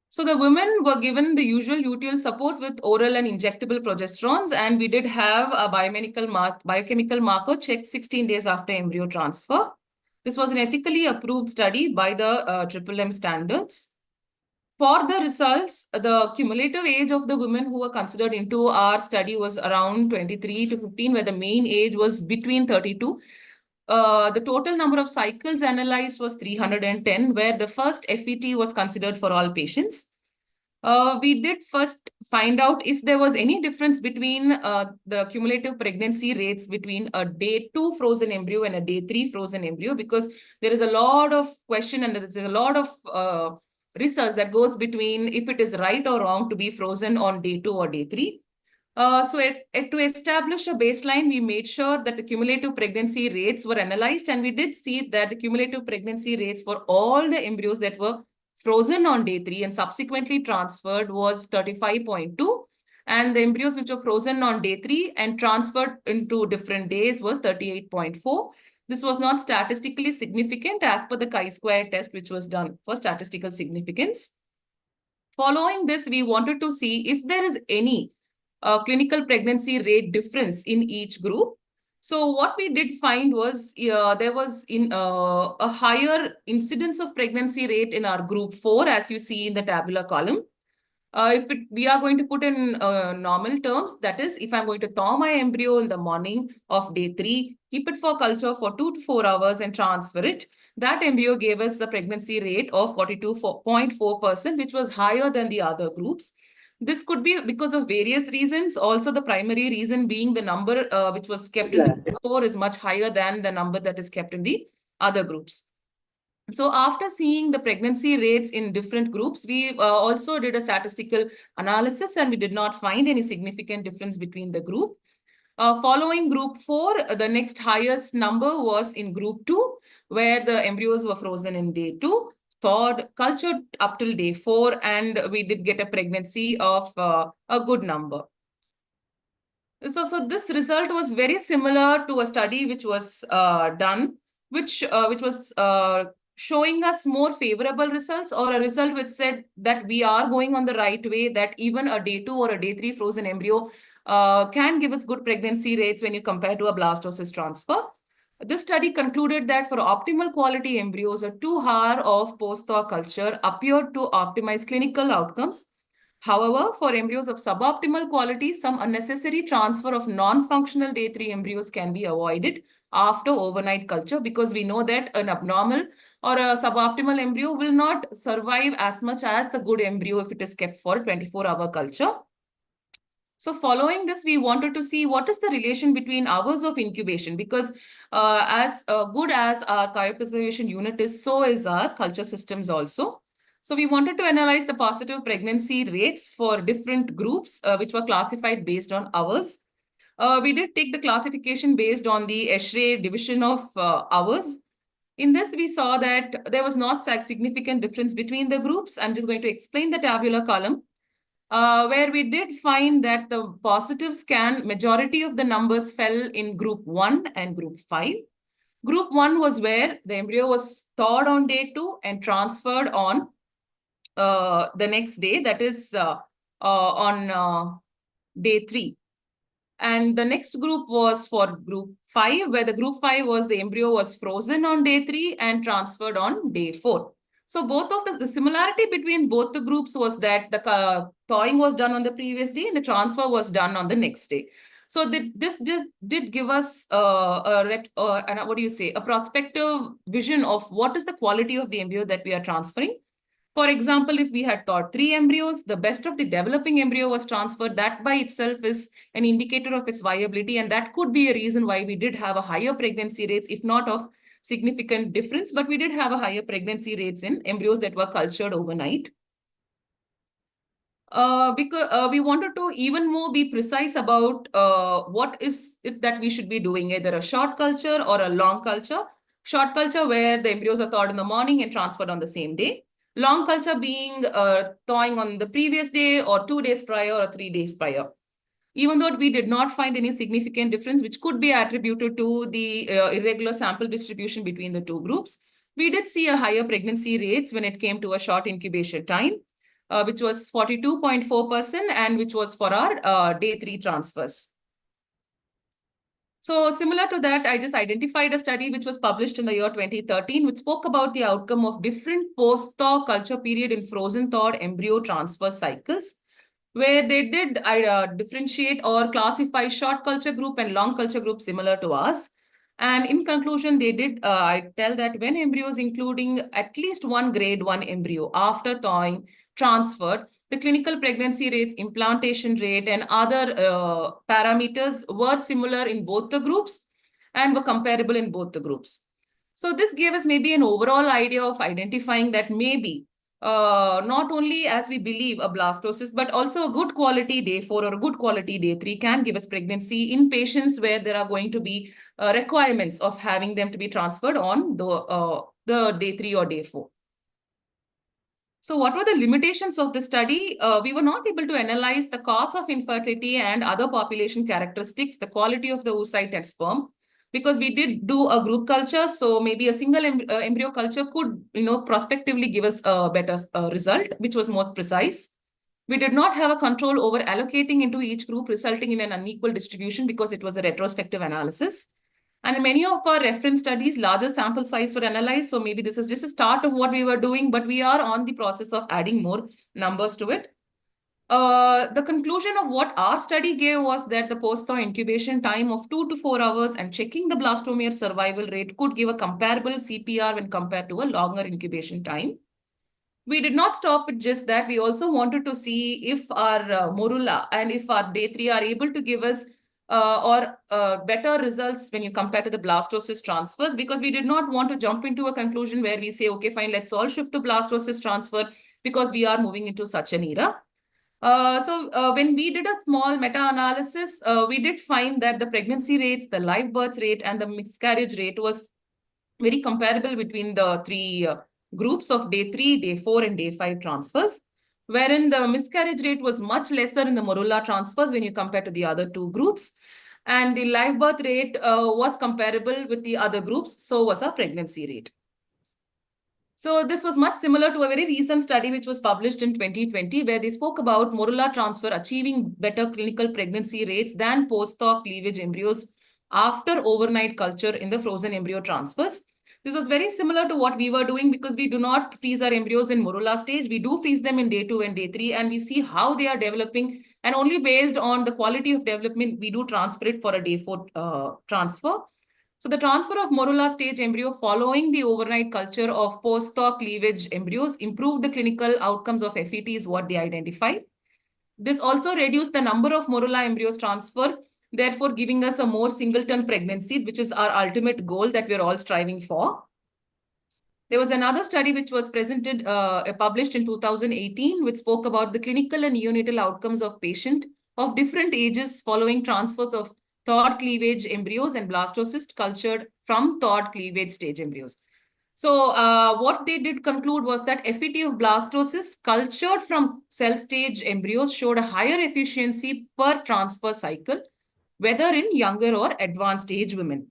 Speaker 9: So the women were given the usual luteal support with oral and injectable progesterones, and we did have a biochemical marker checked 16 days after embryo transfer. This was an ethically approved study by the MMM standards. For the results, the cumulative age of the women who were considered into our study was around 23 to 15, where the mean age was between 32. The total number of cycles analyzed was 310, where the first FET was considered for all patients. We did first find out if there was any difference between the cumulative pregnancy rates between a day 2 frozen embryo and a day 3 frozen embryo, because there is a lot of question and there is a lot of research that goes between if it is right or wrong to be frozen on day 2 or day 3. To establish a baseline, we made sure that the cumulative pregnancy rates were analyzed, and we did see that the cumulative pregnancy rates for all the embryos that were frozen on day 3 and subsequently transferred was 35.2, and the embryos which were frozen on day 3 and transferred into different days was 38.4. This was not statistically significant as per the chi-square test which was done for statistical significance. Following this, we wanted to see if there is any clinical pregnancy rate difference in each group. So what we did find was there was a higher incidence of pregnancy rate in our group 4, as you see in the tabular column. We are going to put in normal terms, that is, if I'm going to thaw my embryo in the morning of day 3, keep it for culture for 2 to 4 hours and transfer it, that embryo gave us a pregnancy rate of 42.4%, which was higher than the other groups. This could be because of various reasons. Also, the primary reason being the number which was kept in the group 4 is much higher than the number that is kept in the other groups. So after seeing the pregnancy rates in different groups, we also did a statistical analysis, and we did not find any significant difference between the group. Following group 4, the next highest number was in group 2, where the embryos were frozen in day 2, thawed, cultured up till day 4, and we did get a pregnancy of a good number. So this result was very similar to a study which was done, which was showing us more favorable results, or a result which said that we are going on the right way, that even a day 2 or a day 3 frozen embryo can give us good pregnancy rates when you compare to a blastocyst transfer. This study concluded that for optimal quality embryos, a 2-hour of post-thaw culture appeared to optimize clinical outcomes. However, for embryos of suboptimal quality, some unnecessary transfer of non-functional day 3 embryos can be avoided after overnight culture, because we know that an abnormal or a suboptimal embryo will not survive as much as the good embryo if it is kept for 24-hour culture. So following this, we wanted to see what is the relation between hours of incubation, because as good as our cryopreservation unit is, so is our culture systems also. So we wanted to analyze the positive pregnancy rates for different groups, which were classified based on hours. We did take the classification based on the Eshrey division of hours. In this, we saw that there was not a significant difference between the groups. I'm just going to explain the tabular column. Where we did find that the positive scan, majority of the numbers fell in group 1 and group 5. Group 1 was where the embryo was thawed on day 2 and transferred on the next day, that is on day 3. And the next group was for group 5, where the group 5 was the embryo was frozen on day 3 and transferred on day 4. So both of the similarity between both the groups was that the thawing was done on the previous day and the transfer was done on the next day. So this did give us a prospective vision of what is the quality of the embryo that we are transferring. For example, if we had thought 3 embryos, the best of the developing embryo was transferred. That by itself is an indicator of its viability. And that could be a reason why we did have a higher pregnancy rates, if not of significant difference, but we did have a higher pregnancy rates in embryos that were cultured overnight. Because we wanted to even more be precise about what is it that we should be doing, either a short culture or a long culture. Short culture where the embryos are thawed in the morning and transferred on the same day. Long culture being thawing on the previous day or 2 days prior or 3 days prior. Even though we did not find any significant difference, which could be attributed to the irregular sample distribution between the two groups, we did see a higher pregnancy rates when it came to a short incubation time, which was 42.4% and which was for our day 3 transfers. So similar to that, I just identified a study which was published in the year 2013, which spoke about the outcome of different post-thaw culture period in frozen thawed embryo transfer cycles, where they did differentiate or classify short culture group and long culture group similar to us. And in conclusion, they did tell that when embryos including at least one grade 1 embryo after thawing transferred, the clinical pregnancy rates, implantation rate, and other parameters were similar in both the groups and were comparable in both the groups. So this gave us maybe an overall idea of identifying that maybe not only as we believe a blastocyst, but also a good quality day 4 or a good quality day 3 can give us pregnancy in patients where there are going to be requirements of having them to be transferred on the day 3 or day 4. So what were the limitations of the study? We were not able to analyze the cause of infertility and other population characteristics, the quality of the oocyte and sperm, because we did do a group culture. So maybe a single embryo culture could, prospectively give us a better result, which was more precise. We did not have a control over allocating into each group, resulting in an unequal distribution because it was a retrospective analysis. And in many of our reference studies, larger sample size were analyzed. So maybe this is just a start of what we were doing, but we are on the process of adding more numbers to it. The conclusion of what our study gave was that the post-thaw incubation time of 2 to 4 hours and checking the blastomere survival rate could give a comparable CPR when compared to a longer incubation time. We did not stop with just that. We also wanted to see if our morula and if our day 3 are able to give us better results when you compare to the blastocyst transfers, because we did not want to jump into a conclusion where we say, okay, fine, let's all shift to blastocyst transfer because we are moving into such an era. So when we did a small meta-analysis, we did find that the pregnancy rates, the live birth rate, and the miscarriage rate was very comparable between the 3 groups of day 3, day 4, and day 5 transfers, wherein the miscarriage rate was much lesser in the morula transfers when you compare to the other 2 groups. And the live birth rate was comparable with the other groups, so was our pregnancy rate. So this was much similar to a very recent study which was published in 2020, where they spoke about morula transfer achieving better clinical pregnancy rates than post-thaw cleavage embryos after overnight culture in the frozen embryo transfers. This was very similar to what we were doing because we do not freeze our embryos in morula stage. We do freeze them in day 2 and day 3, and we see how they are developing. And only based on the quality of development, we do transfer it for a day 4 transfer. So the transfer of morula stage embryo following the overnight culture of post-thaw cleavage embryos improved the clinical outcomes of FET is what they identified. This also reduced the number of morula embryos transfer, therefore giving us a more singleton pregnancy, which is our ultimate goal that we're all striving for. There was another study which was published in 2018, which spoke about the clinical and neonatal outcomes of patients of different ages following transfers of thawed cleavage embryos and blastocyst cultured from thawed cleavage stage embryos. So what they did conclude was that FET of blastocysts cultured from cell stage embryos showed a higher efficiency per transfer cycle, whether in younger or advanced age women.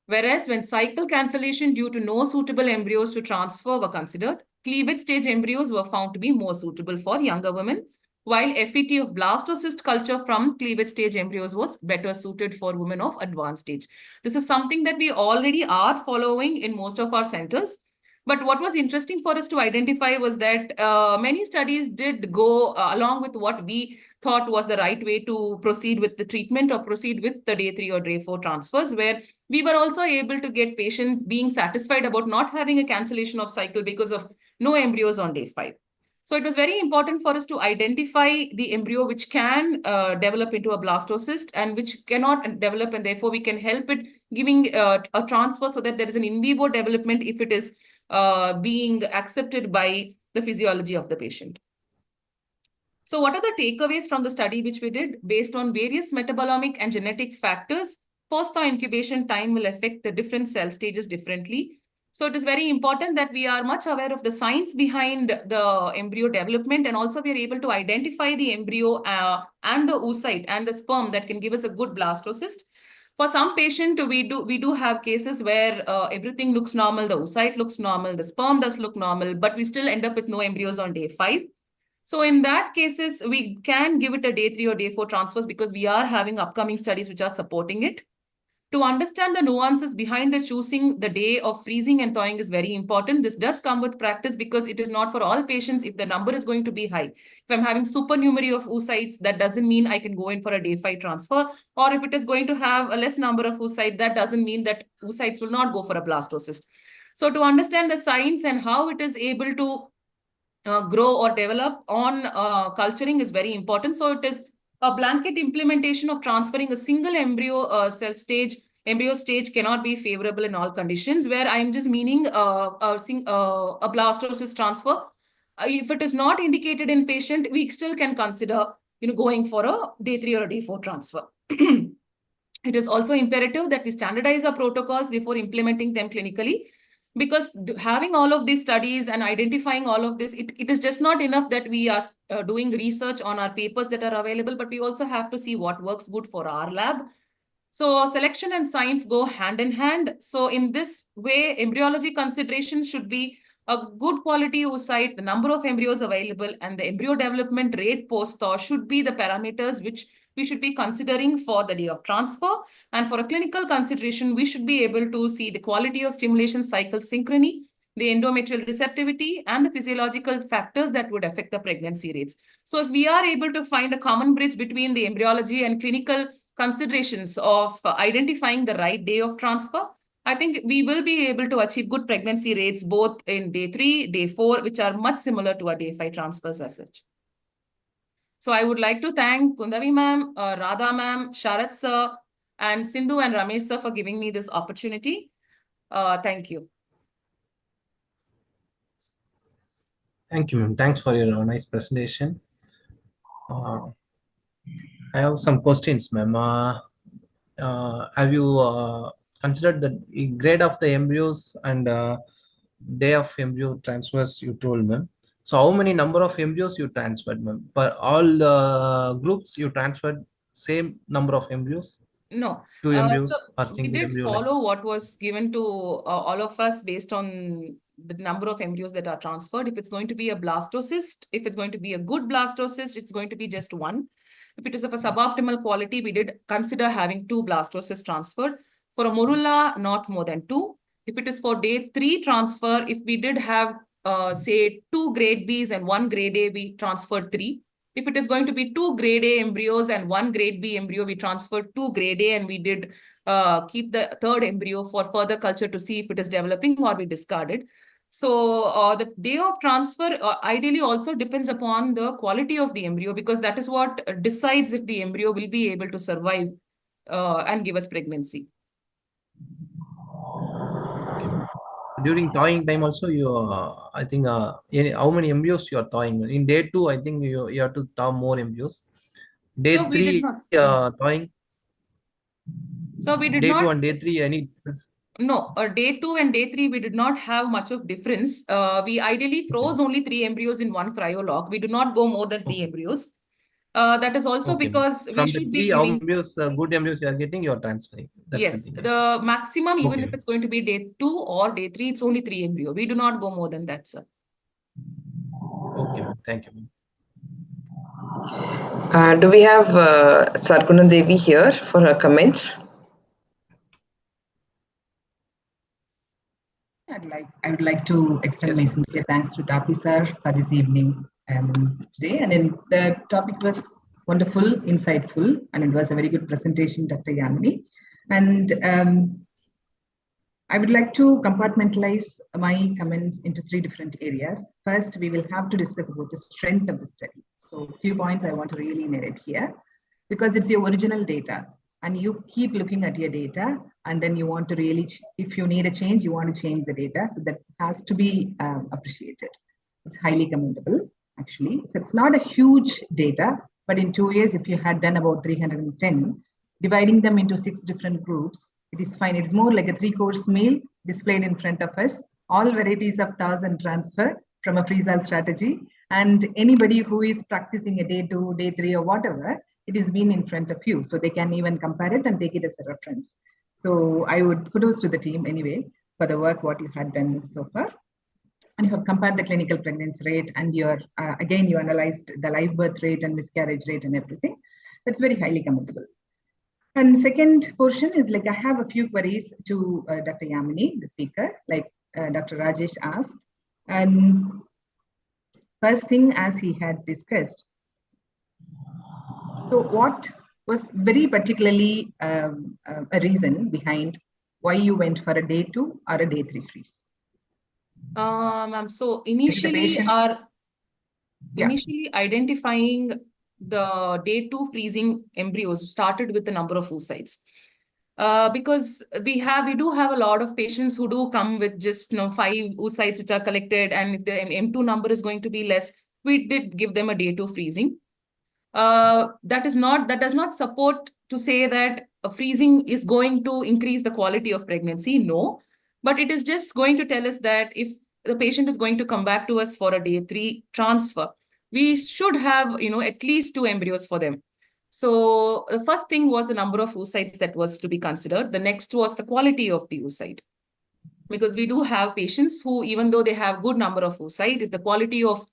Speaker 9: Whereas when cycle cancellation due to no suitable embryos to transfer were considered, cleavage stage embryos were found to be more suitable for younger women, while FET of blastocyst culture from cleavage stage embryos was better suited for women of advanced stage. This is something that we already are following in most of our centers. But what was interesting for us to identify was that many studies did go along with what we thought was the right way to proceed with the treatment or proceed with the day 3 or day 4 transfers, where we were also able to get patients being satisfied about not having a cancellation of cycle because of no embryos on day 5. So it was very important for us to identify the embryo which can develop into a blastocyst and which cannot develop, and therefore we can help it giving a transfer so that there is an in vivo development if it is being accepted by the physiology of the patient. So what are the takeaways from the study which we did? Based on various metabolomic and genetic factors, post-thaw incubation time will affect the different cell stages differently. So it is very important that we are much aware of the science behind the embryo development, and also we are able to identify the embryo and the oocyte and the sperm that can give us a good blastocyst. For some patient, we do have cases where everything looks normal, the oocyte looks normal, the sperm does look normal, but we still end up with no embryos on day 5. So in that cases, we can give it a day 3 or day 4 transfers because we are having upcoming studies which are supporting it. To understand the nuances behind the choosing the day of freezing and thawing is very important. This does come with practice because it is not for all patients if the number is going to be high. If I'm having supernumerary of oocytes, that doesn't mean I can go in for a day 5 transfer. Or if it is going to have a less number of oocytes, that doesn't mean that oocytes will not go for a blastocyst. So to understand the science and how it is able to grow or develop on culturing is very important. So it is a blanket implementation of transferring a single embryo embryo stage cannot be favorable in all conditions, where I'm just meaning a blastocyst transfer. If it is not indicated in patient, we still can consider going for a day 3 or a day 4 transfer. It is also imperative that we standardize our protocols before implementing them clinically, because having all of these studies and identifying all of this, it is just not enough that we are doing research on our papers that are available, but we also have to see what works good for our lab. So selection and science go hand in hand. So in this way, embryology considerations should be a good quality oocyte, the number of embryos available, and the embryo development rate post-thaw should be the parameters which we should be considering for the day of transfer. And for a clinical consideration, we should be able to see the quality of stimulation cycle synchrony, the endometrial receptivity, and the physiological factors that would affect the pregnancy rates. So if we are able to find a common bridge between the embryology and clinical considerations of identifying the right day of transfer, I think we will be able to achieve good pregnancy rates both in day 3, day 4, which are much similar to our day 5 transfers as such. So I would like to thank Kundavi ma'am, Radha ma'am, Sharat sir, and Sindhu and Ramesh sir for giving me this opportunity. Thank you.
Speaker 8: Thank you, ma'am. Thanks for your nice presentation. I have some questions, ma'am. Have you considered the grade of the embryos and day of embryo transfers you told, ma'am? So how many number of embryos you transferred, ma'am? For all the groups you transferred same number of embryos?
Speaker 9: No.
Speaker 8: 2 embryos
Speaker 9: So
Speaker 8: or
Speaker 9: we
Speaker 8: single
Speaker 9: did
Speaker 8: embryo?
Speaker 9: follow what was given to all of us based on the number of embryos that are transferred. If it's going to be a blastocyst, if it's going to be a good blastocyst, it's going to be just 1. If it is of a suboptimal quality, we did consider having 2 blastocysts transferred. For a morula, not more than 2. If it is for day 3 transfer, if we did have say 2 grade Bs and 1 grade A, we transferred 3. If it is going to be 2 grade A embryos and 1 grade B embryo, we transferred 2 grade A, and we did keep the 3rd embryo for further culture to see if it is developing, or we discarded. So the day of transfer ideally also depends upon the quality of the embryo, because that is what decides if the embryo will be able to survive and give us pregnancy.
Speaker 8: Okay. During thawing time also, you I think how many embryos you are thawing? In day 2, I think you have to thaw more embryos. Day
Speaker 9: So we
Speaker 8: 3
Speaker 9: did not.
Speaker 8: thawing.
Speaker 9: So we did
Speaker 8: Day
Speaker 9: not.
Speaker 8: 2 and day 3, any difference?
Speaker 9: No, day 2 and day 3, we did not have much of difference. We ideally froze only 3 embryos in one cryolog. We do not go more than 3 embryos. That is also because we
Speaker 8: From the
Speaker 9: should be
Speaker 8: 3
Speaker 9: giving.
Speaker 8: embryos, good embryos you are getting, you are transferring. That's the
Speaker 9: Yes,
Speaker 8: thing.
Speaker 9: the maximum, even if
Speaker 8: Okay.
Speaker 9: it's going to be day 2 or day 3, it's only 3 embryo. We do not go more than that, sir.
Speaker 8: Okay, thank you.
Speaker 2: Do we have Sarguna Devi here for her comments?
Speaker 10: I would like to extend my sincere thanks to TAPISAR for this evening today. And then the topic was wonderful, insightful, and it was a very good presentation, Dr. Yamini. And I would like to compartmentalize my comments into 3 different areas. First, we will have to discuss about the strength of the study. So a few points I want to really narrate here, because it's your original data and you keep looking at your data, and then you want to really, if you need a change, you want to change the data. So that has to be appreciated. It's highly commendable, actually. So it's not a huge data, but in 2 years, if you had done about 310, dividing them into 6 different groups, it is fine. It's more like a 3-course meal displayed in front of us, all varieties of TAWs and transfer from a freeze-all strategy. And anybody who is practicing a day 2, day 3, or whatever, it is been in front of you. So they can even compare it and take it as a reference. So I would kudos to the team anyway for the work what you had done so far. And you have compared the clinical pregnancy rate, and your again, you analyzed the live birth rate and miscarriage rate and everything. That's very highly commendable. And second portion is like, I have a few queries to Dr. Yamini, the speaker, like Dr. Rajesh asked. And first thing, as he had discussed, so what was very particularly a reason behind why you went for a day 2 or a day 3 freeze?
Speaker 9: So initially initially identifying the day 2 freezing embryos started with the number of oocytes. Because we do have a lot of patients who do come with just 5 oocytes which are collected, and if the M2 number is going to be less, we did give them a day 2 freezing. That does not support to say that a freezing is going to increase the quality of pregnancy. No, but it is just going to tell us that if the patient is going to come back to us for a day 3 transfer, we should have at least 2 embryos for them. So the first thing was the number of oocytes that was to be considered. The next was the quality of the oocyte, because we do have patients who, even though they have good number of oocyte, if the quality of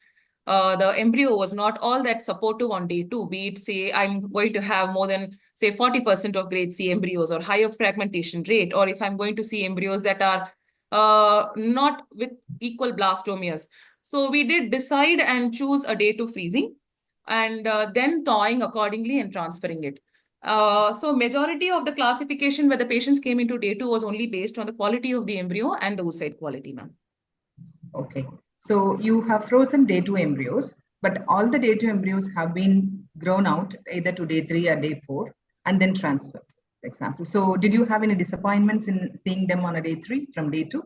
Speaker 9: the embryo was not all that supportive on day 2, be it, say, I'm going to have more than, say, 40% of grade C embryos or higher fragmentation rate, or if I'm going to see embryos that are not with equal blastomeres. So we did decide and choose a day 2 freezing, and then thawing accordingly and transferring it. So majority of the classification where the patients came into day 2 was only based on the quality of the embryo and the oocyte quality, ma'am.
Speaker 10: Okay. So you have frozen day 2 embryos, but all the day 2 embryos have been grown out either to day 3 or day 4 and then transferred, for example. So did you have any disappointments in seeing them on a day 3 from day 2?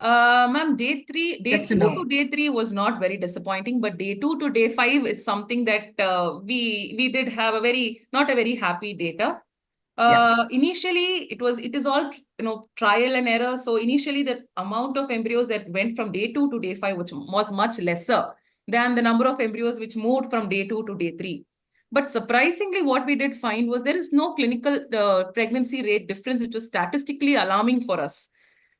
Speaker 9: Ma'am, day 2 to day 3 was not very disappointing, but day 2 to day 5 is something that we did have not a very happy data. Initially, it is all trial and error. So initially, the amount of embryos that went from day 2 to day 5 which was much lesser than the number of embryos which moved from day 2 to day 3. But surprisingly, what we did find was there is no clinical pregnancy rate difference, which was statistically alarming for us.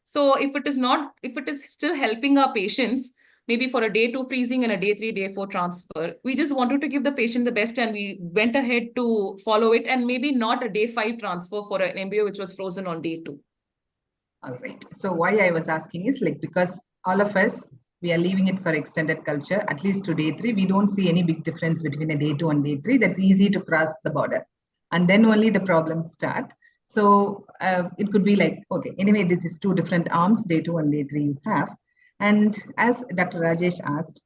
Speaker 9: So if it is still helping our patients, maybe for a day 2 freezing and a day 3, day 4 transfer, we just wanted to give the patient the best, and we went ahead to follow it, and maybe not a day 5 transfer for an embryo which was frozen on day 2.
Speaker 10: All right. So why I was asking is because all of us, we are leaving it for extended culture, at least to day 3. We don't see any big difference between a day 2 and day 3. That's easy to cross the border. And then only the problems start. So it could be okay, anyway, this is 2 different arms, day 2 and day 3 you have. And as Dr. Rajesh asked,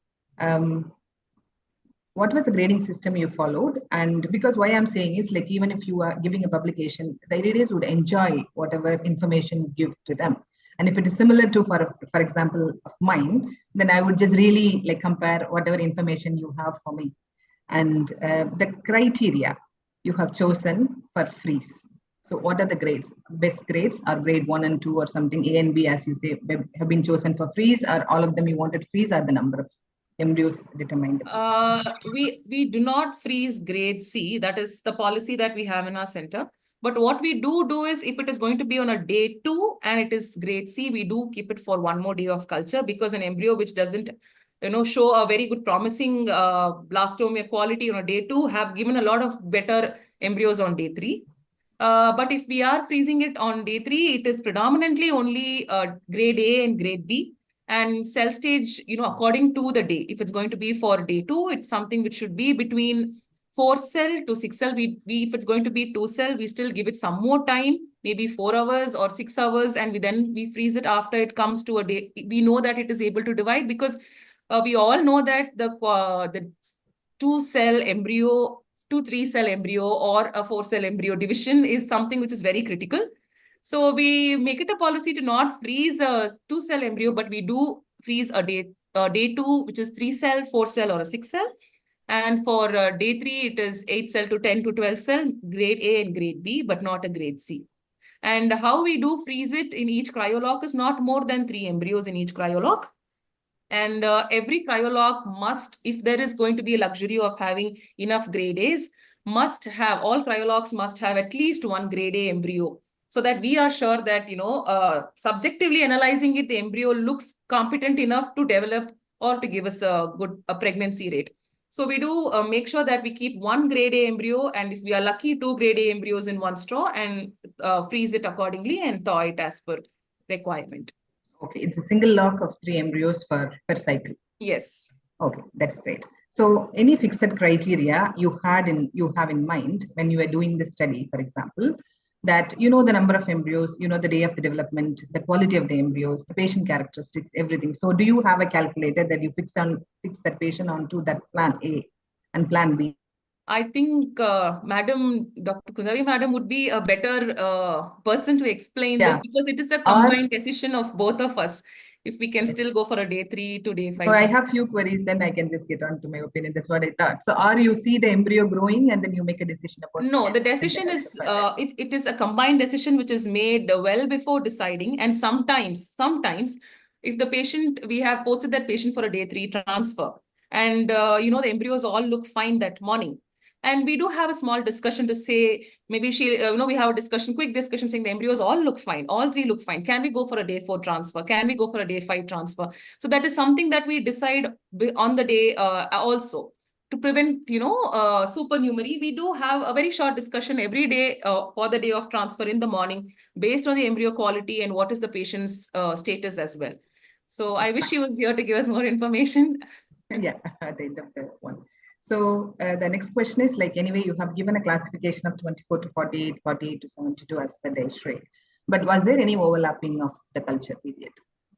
Speaker 10: what was the grading system you followed? And because why I'm saying is even if you are giving a publication, the editors would enjoy whatever information you give to them. And if it is similar to, for example, of mine, then I would just really compare whatever information you have for me. And the criteria you have chosen for freeze. So what are the grades? Best grades are grade 1 and 2 or something, A and B, as you say, have been chosen for freeze, or all of them you wanted freeze, or the number of embryos determined?
Speaker 9: We do not freeze grade C. That is the policy that we have in our center. But what we do is, if it is going to be on a day 2 and it is grade C, we do keep it for 1 more day of culture, because an embryo which doesn't show a very good promising blastomere quality on a day 2 have given a lot of better embryos on day 3. But if we are freezing it on day 3, it is predominantly only grade A and grade B. And cell stage, according to the day. If it's going to be for day 2, it's something which should be between 4 cell to 6 cell. If it's going to be 2 cell, we still give it some more time, maybe 4 hours or 6 hours, and we freeze it after it comes to a day. We know that it is able to divide because we all know that the 2-cell embryo, 2-3-cell embryo or a 4-cell embryo division is something which is very critical. So we make it a policy to not freeze a 2-cell embryo, but we do freeze a day 2, which is 3-cell, 4-cell, or a 6-cell. And for day 3, it is 8-cell to 10 to 12-cell, grade A and grade B, but not a grade C. And how we do freeze it in each cryolock is not more than 3 embryos in each cryolock. And every cryolock must, if there is going to be a luxury of having enough grade A's, all cryolocks must have at least 1 grade A embryo, so that we are sure that, subjectively analyzing it, the embryo looks competent enough to develop or to give us a good pregnancy rate. So we do make sure that we keep 1 grade A embryo, and if we are lucky, 2 grade A embryos in 1 straw, and freeze it accordingly and thaw it as per requirement.
Speaker 10: Okay, it's a single lock of 3 embryos per cycle.
Speaker 9: Yes.
Speaker 10: Okay, that's great. So any fixed criteria you have in mind when you were doing the study, for example, that you know the number of embryos, you know the day of the development, the quality of the embryos, the patient characteristics, everything. So do you have a calculator that you fix that patient onto that plan A and plan B?
Speaker 9: I think Madam, Dr. Kundavi Madam would be a better person to explain this, because it is a combined decision of both of us. If we can still go for a day 3 to day 5.
Speaker 10: So I have few queries, then I can just get on to my opinion. That's what I thought. So or you see the embryo growing and then you make a decision about
Speaker 9: No, the decision is it is a combined decision which is made well before deciding. And sometimes if the patient, we have posted that patient for a day 3 transfer, and the embryos all look fine that morning. And we do have a small discussion to say, maybe we have a quick discussion saying the embryos all look fine, all 3 look fine. Can we go for a day 4 transfer? Can we go for a day 5 transfer? So that is something that we decide on the day also. To prevent, supernumerary, we do have a very short discussion every day for the day of transfer in the morning, based on the embryo quality and what is the patient's status as well. So I wish she was here to give us more information.
Speaker 10: Yeah, at the end of the one. So the next question is, like, anyway, you have given a classification of 24 to 48, 48 to 72 as per the X-ray. But was there any overlapping of the culture period?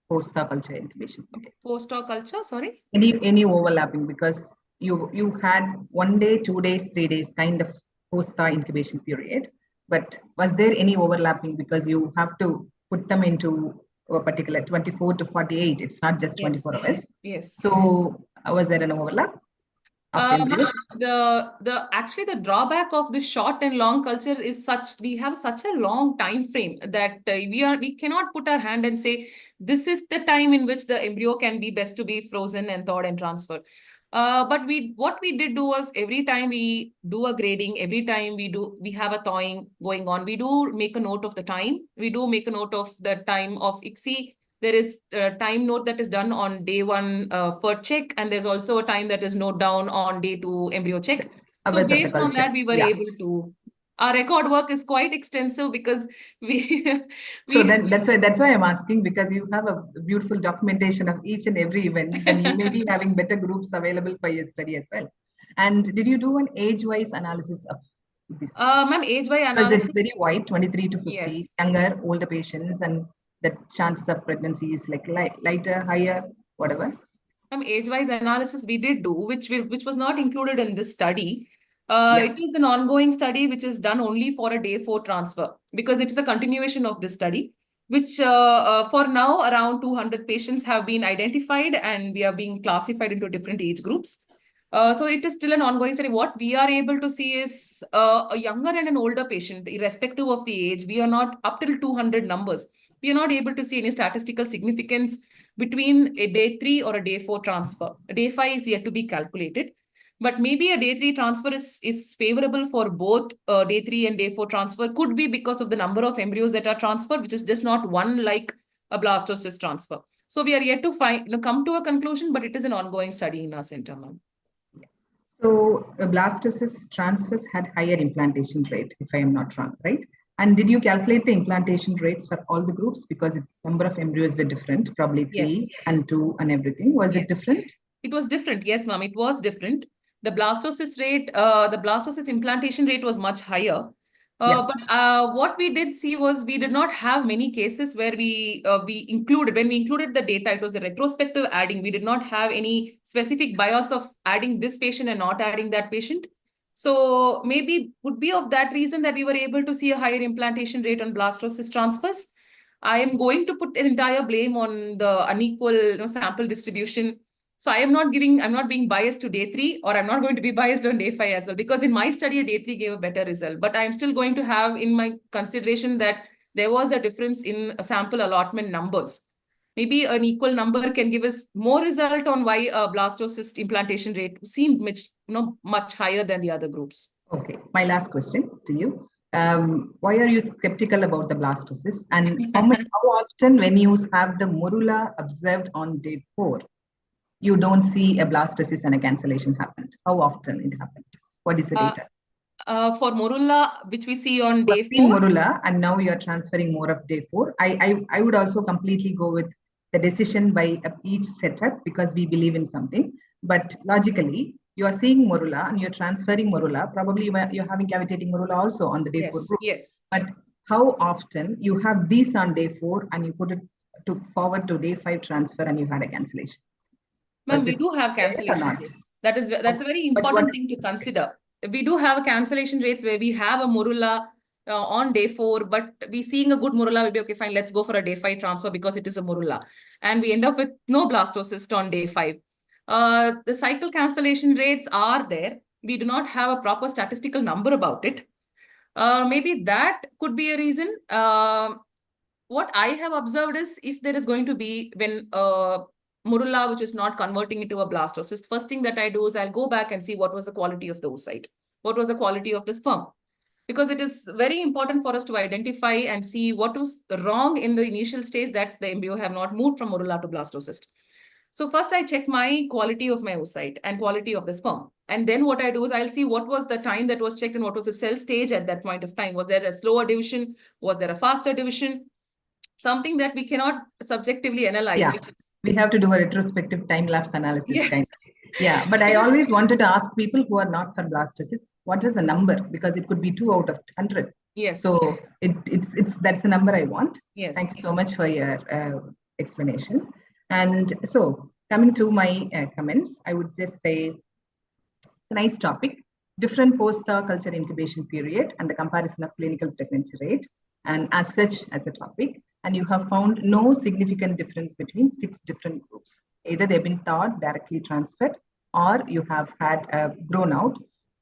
Speaker 10: Post-thaw culture incubation period.
Speaker 9: Post-thaw culture, sorry?
Speaker 10: Any overlapping, because you had 1 day, 2 days, 3 days kind of post-thaw incubation period. But was there any overlapping, because you have to put them into a particular 24 to 48? It's not just 24 hours.
Speaker 9: Yes.
Speaker 10: So was there an overlap?
Speaker 9: Actually, the drawback of the short and long culture is we have such a long time frame that we cannot put our hand and say this is the time in which the embryo can be best to be frozen and thawed and transferred. But what we did do was, every time we do a grading, every time we have a thawing going on, we do make a note of the time. We do make a note of the time of ICSI. There is a time note that is done on day 1 for check, and there's also a time that is noted down on day 2 embryo check. So based on that, we were able to. Our record work is quite extensive, because
Speaker 10: so then that's why I'm asking, because you have a beautiful documentation of each and every event, then you may be having better groups available for your study as well. And did you do an age-wise analysis of this?
Speaker 9: Ma'am, age-wise analysis.
Speaker 10: Because it's very wide, 23 to 50, younger, older patients, and the chances of pregnancy is like lighter, higher, whatever.
Speaker 9: Age-wise analysis we did do, which was not included in this study. It is an ongoing study which is done only for a day 4 transfer, because it is a continuation of this study, which for now around 200 patients have been identified, and we are being classified into different age groups. So it is still an ongoing study. What we are able to see is a younger and an older patient, irrespective of the age. We are not up till 200 numbers. We are not able to see any statistical significance between a day 3 or a day 4 transfer. A day 5 is yet to be calculated. But maybe a day 3 transfer is favorable for both day 3 and day 4 transfer. Could be because of the number of embryos that are transferred, which is just not one like a blastocyst transfer. So we are yet to come to a conclusion, but it is an ongoing study in our center, ma'am.
Speaker 10: So blastocyst transfers had higher implantation rate, if I am not wrong, right? And did you calculate the implantation rates for all the groups? Because its number of embryos were different, probably 3 and 2 and everything. Was it different?
Speaker 9: It was different. Yes, ma'am, it was different. The blastocyst implantation rate was much higher. But what we did see was we did not have many cases where we included, when we included the data, it was a retrospective adding. We did not have any specific bias of adding this patient and not adding that patient. So maybe would be of that reason that we were able to see a higher implantation rate on blastocyst transfers. I am going to put an entire blame on the unequal sample distribution. So I'm not being biased to day 3, or I'm not going to be biased on day 5 as well, because in my study, day 3 gave a better result. But I'm still going to have in my consideration that there was a difference in sample allotment numbers. Maybe an equal number can give us more result on why a blastocyst implantation rate seemed much higher than the other groups.
Speaker 10: Okay, my last question to you. Why are you skeptical about the blastocyst, and how often when you have the morula observed on day 4, you don't see a blastocyst and a cancellation happened? How often it happened? What is the data?
Speaker 9: For morula, which we see on day 4.
Speaker 10: Seen morula, and now you are transferring more of day 4. I would also completely go with the decision by each setup, because we believe in something. But logically, you are seeing morula and you're transferring morula. Probably you're having cavitating morula also on the day 4 group.
Speaker 9: Yes.
Speaker 10: But how often you have these on day 4 and you put it forward to day 5 transfer and you had a cancellation?
Speaker 9: Ma'am, we do have cancellation rates. That's a very important thing to consider. We do have cancellation rates where we have a morula on day 4, but we seeing a good morula, we'll be okay, fine, let's go for a day 5 transfer because it is a morula. And we end up with no blastocyst on day 5. The cycle cancellation rates are there. We do not have a proper statistical number about it. Maybe that could be a reason. What I have observed is, if there is going to be, when morula which is not converting into a blastocyst, first thing that I do is I'll go back and see what was the quality of the oocyte, what was the quality of the sperm, because it is very important for us to identify and see what was wrong in the initial stage that the embryo have not moved from morula to blastocyst. So first I check my quality of my oocyte and quality of the sperm. And then what I do is I'll see what was the time that was checked and what was the cell stage at that point of time. Was there a slower division? Was there a faster division? Something that we cannot subjectively analyze.
Speaker 10: Yeah, we have to do a retrospective time-lapse analysis.
Speaker 9: Yes.
Speaker 10: Kind of. Yeah, but I always wanted to ask people who are not for blastocyst, what was the number? Because it could be 2 out of 100.
Speaker 9: Yes.
Speaker 10: So that's the number I want.
Speaker 9: Yes.
Speaker 10: Thank you so much for your explanation. And so coming to my comments, I would just say it's a nice topic. Different post-thaw culture incubation period and the comparison of clinical pregnancy rate, and as such as a topic. And you have found no significant difference between 6 different groups. Either they've been thawed, directly transferred, or you have had grown out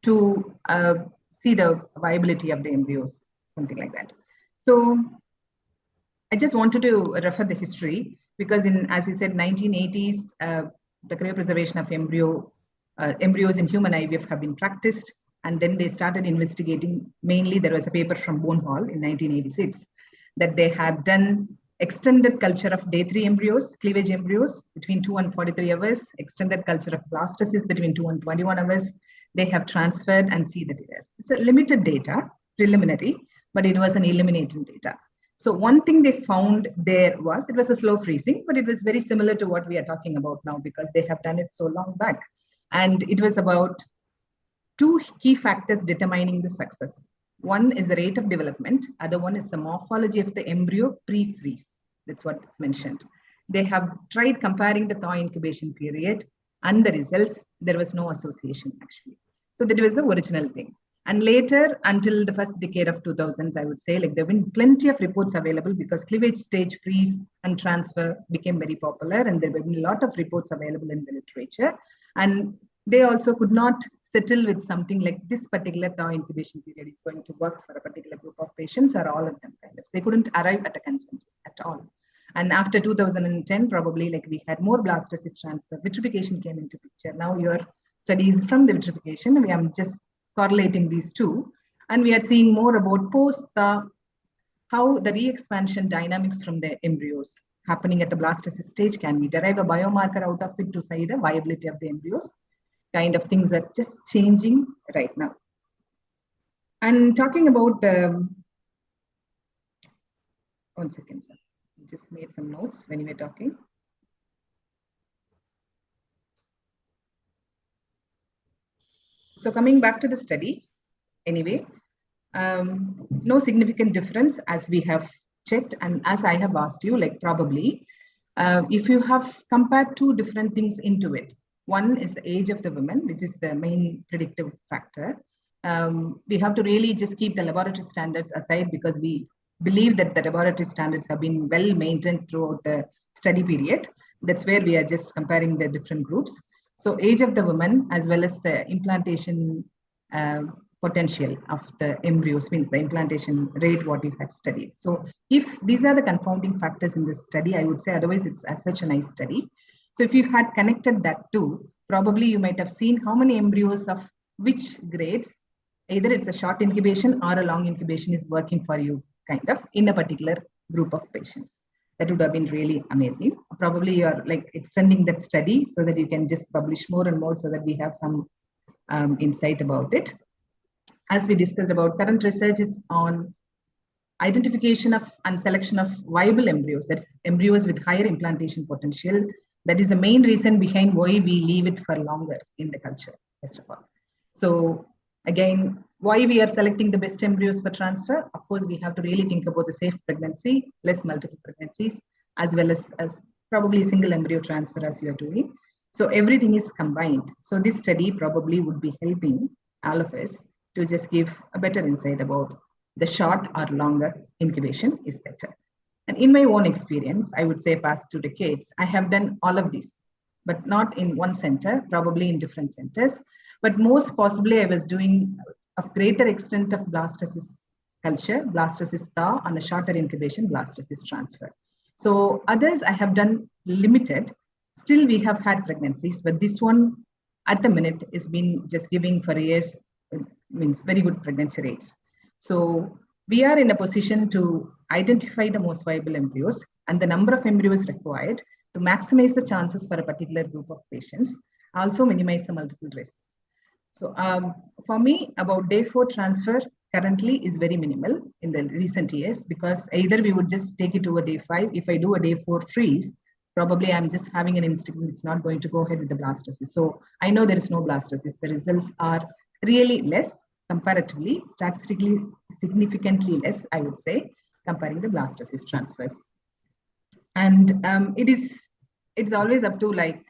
Speaker 10: to see the viability of the embryos, something like that. So I just wanted to refer the history, because in, as you said, 1980s, the cryopreservation of embryos in human IVF have been practiced. And then they started investigating. Mainly, there was a paper from Bone Hall in 1986 that they had done extended culture of day 3 embryos, cleavage embryos between 2 and 43 hours, extended culture of blastocysts between 2 and 21 hours. They have transferred and see the data. It's a limited data, preliminary, but it was an eliminating data. So one thing they found there was, it was a slow freezing, but it was very similar to what we are talking about now, because they have done it so long back. And it was about 2 key factors determining the success. One is the rate of development. Other one is the morphology of the embryo pre-freeze. That's what it's mentioned. They have tried comparing the thaw incubation period and the results. There was no association actually. So that was the original thing. And later, until the first decade of 2000s, I would say, like there have been plenty of reports available, because cleavage stage freeze and transfer became very popular, and there have been a lot of reports available in the literature. And they also could not settle with something like this particular thaw incubation period is going to work for a particular group of patients, or all of them kind of. They couldn't arrive at a consensus at all. And after 2010, probably like we had more blastocyst transfer, vitrification came into picture. Now your studies from the vitrification, we are just correlating these two. And we are seeing more about post-thaw, how the re-expansion dynamics from the embryos happening at the blastocyst stage. Can we derive a biomarker out of it to say the viability of the embryos? Kind of things are just changing right now. And talking about the, one second, sir. I just made some notes when you were talking. So coming back to the study, anyway, No significant difference as we have checked, and as I have asked you, like probably, if you have compared two different things into it. One is the age of the women, which is the main predictive factor. We have to really just keep the laboratory standards aside because we believe that the laboratory standards have been well maintained throughout the study period. That's where we are just comparing the different groups. So age of the woman as well as the implantation potential of the embryos, means the implantation rate what you had studied. So if these are the confounding factors in this study, I would say otherwise it's such a nice study. So if you had connected that too, probably you might have seen how many embryos of which grades, either it's a short incubation or a long incubation is working for you kind of in a particular group of patients. That would have been really amazing. Probably you're like extending that study so that you can just publish more and more so that we have some insight about it. As we discussed about, current research is on identification of and selection of viable embryos, that's embryos with higher implantation potential. That is the main reason behind why we leave it for longer in the culture, first of all. So again, why we are selecting the best embryos for transfer? Of course, we have to really think about the safe pregnancy, less multiple pregnancies, as well as probably single embryo transfer as you are doing. So everything is combined. So this study probably would be helping all of us to just give a better insight about the short or longer incubation is better. And in my own experience, I would say past 2 decades, I have done all of these, but not in one center, probably in different centers. But most possibly I was doing a greater extent of blastocyst culture, blastocyst thaw, on a shorter incubation, blastocyst transfer. So others I have done limited. Still we have had pregnancies, but this one at the minute is been just giving for years, means very good pregnancy rates. So we are in a position to identify the most viable embryos and the number of embryos required to maximize the chances for a particular group of patients, also minimize the multiple risks. So for me, about day 4 transfer currently is very minimal in the recent years, because either we would just take it to a day 5. If I do a day 4 freeze, probably I'm just having an instinct it's not going to go ahead with the blastocyst. So I know there is no blastocyst. The results are really less, comparatively, statistically significantly less, I would say, comparing the blastocyst transfers. And it's always up to like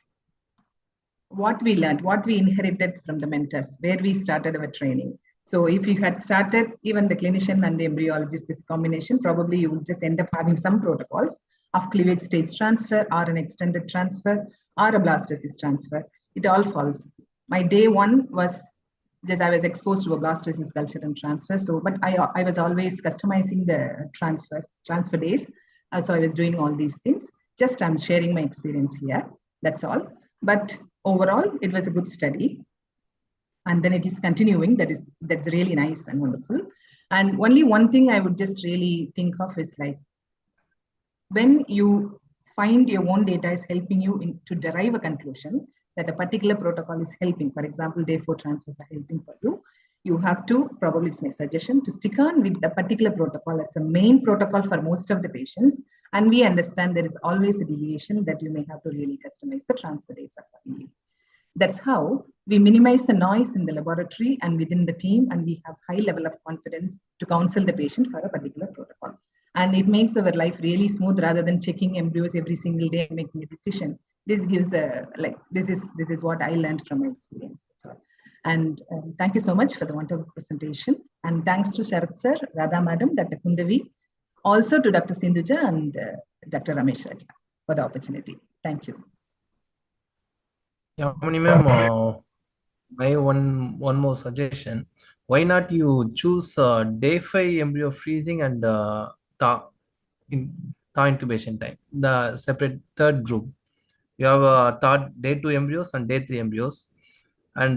Speaker 10: what we learned, what we inherited from the mentors, where we started our training. So if you had started, even the clinician and the embryologist, this combination, probably you would just end up having some protocols of cleavage stage transfer or an extended transfer or a blastocyst transfer. It all falls. My day 1 was just I was exposed to a blastocyst culture and transfer. So, but I was always customizing the transfer days. So I was doing all these things. Just I'm sharing my experience here. That's all. But overall, it was a good study. And then it is continuing. That's really nice and wonderful. And only one thing I would just really think of is like, when you find your own data is helping you to derive a conclusion that a particular protocol is helping, for example, day 4 transfers are helping for you, you have to, probably it's my suggestion, to stick on with the particular protocol as the main protocol for most of the patients. And we understand there is always a deviation that you may have to really customize the transfer dates accordingly. That's how we minimize the noise in the laboratory and within the team, and we have high level of confidence to counsel the patient for a particular protocol. And it makes our life really smooth rather than checking embryos every single day and making a decision. This gives this is what I learned from my experience. And thank you so much for the wonderful presentation. And thanks to Sharath sir, Radha madam, Dr. Kundavi, also to Dr. Sindhuja and Dr. Ramesh Raja for the opportunity. Thank you.
Speaker 8: Yeah, ma'am, my one more suggestion. Why not you choose day 5 embryo freezing and thaw incubation time, the separate third group. You have day 2 embryos and day 3 embryos, and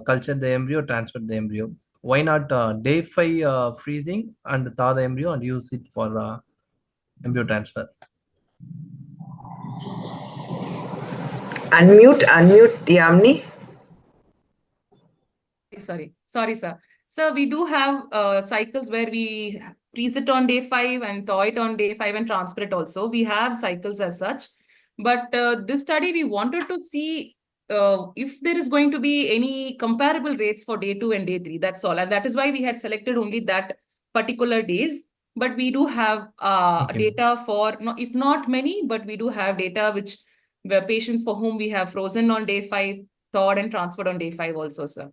Speaker 8: culture the embryo, transfer the embryo. Why not day 5 freezing and thaw the embryo and use it for embryo transfer?
Speaker 2: Unmute, Yamni.
Speaker 9: Sorry, sir. So we do have cycles where we freeze it on day 5 and thaw it on day 5 and transfer it also. We have cycles as such. But this study, we wanted to see if there is going to be any comparable rates for day 2 and day 3, that's all. And that is why we had selected only that particular days. But we do have data for, if not many, but we do have data which were patients for whom we have frozen on day 5, thawed and transferred on day 5 also, sir.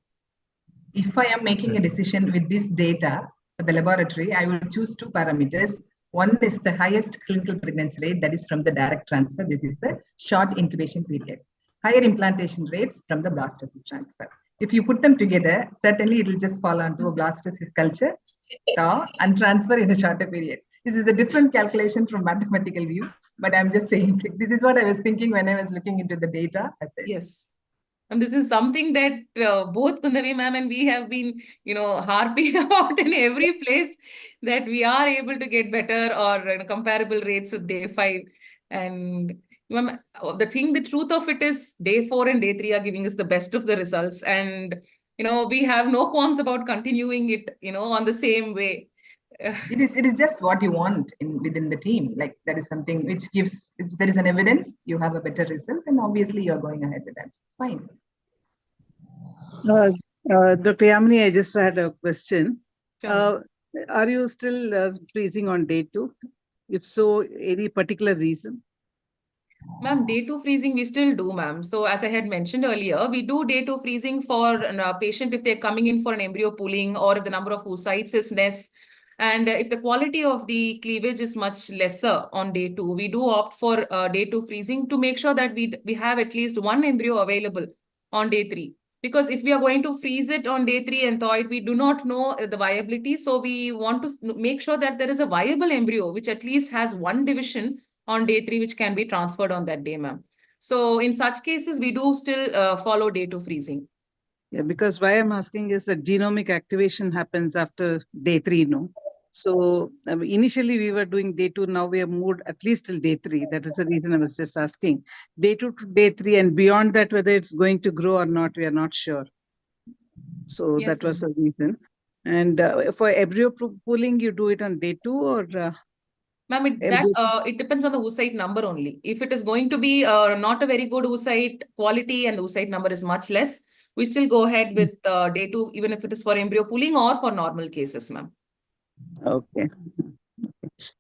Speaker 10: If I am making a decision with this data for the laboratory, I will choose two parameters. One is the highest clinical pregnancy rate, that is from the direct transfer. This is the short incubation period. Higher implantation rates from the blastocyst transfer. If you put them together, certainly it will just fall onto a blastocyst culture, thaw, and transfer in a shorter period. This is a different calculation from mathematical view, but I'm just saying this is what I was thinking when I was looking into the data.
Speaker 9: Yes. And this is something that both Kundavi ma'am and we have been, harping about in every place, that we are able to get better or comparable rates with day 5. And ma'am, the truth of it is day 4 and day 3 are giving us the best of the results. And, we have no qualms about continuing it, on the same way.
Speaker 10: It is just what you want within the team. Like that is something which gives, there is an evidence, you have a better result, and obviously you're going ahead with that. It's fine.
Speaker 11: Dr. Yamini, I just had a question.
Speaker 9: Sure.
Speaker 11: Are you still freezing on day 2? If so, any particular reason?
Speaker 9: Ma'am, day 2 freezing, we still do, ma'am. So as I had mentioned earlier, we do day 2 freezing for a patient if they're coming in for an embryo pooling, or if the number of oocytes is less. And if the quality of the cleavage is much lesser on day 2, we do opt for day 2 freezing to make sure that we have at least one embryo available on day 3. Because if we are going to freeze it on day 3 and thaw it, we do not know the viability. So we want to make sure that there is a viable embryo, which at least has one division on day 3, which can be transferred on that day, ma'am. So in such cases, we do still follow day 2 freezing.
Speaker 11: Yeah, because why I'm asking is that genomic activation happens after day 3, no? So initially we were doing day 2, now we have moved at least till day 3. That is the reason I was just asking. Day 2 to day 3, and beyond that, whether it's going to grow or not, we are not sure. So
Speaker 9: Yes,
Speaker 11: that was the reason. And for embryo pooling, you do it on day 2 or?
Speaker 9: Ma'am, it depends on the oocyte number only. If it is going to be not a very good oocyte quality and the oocyte number is much less, we still go ahead with day 2, even if it is for embryo pooling or for normal cases, ma'am.
Speaker 11: Okay.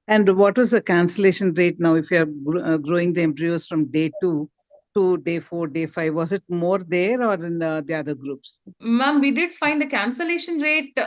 Speaker 11: And what was the cancellation rate now if you are growing the embryos from day 2 to day 4, day 5? Was it more there or in the other groups?
Speaker 9: Ma'am, we did find the cancellation rate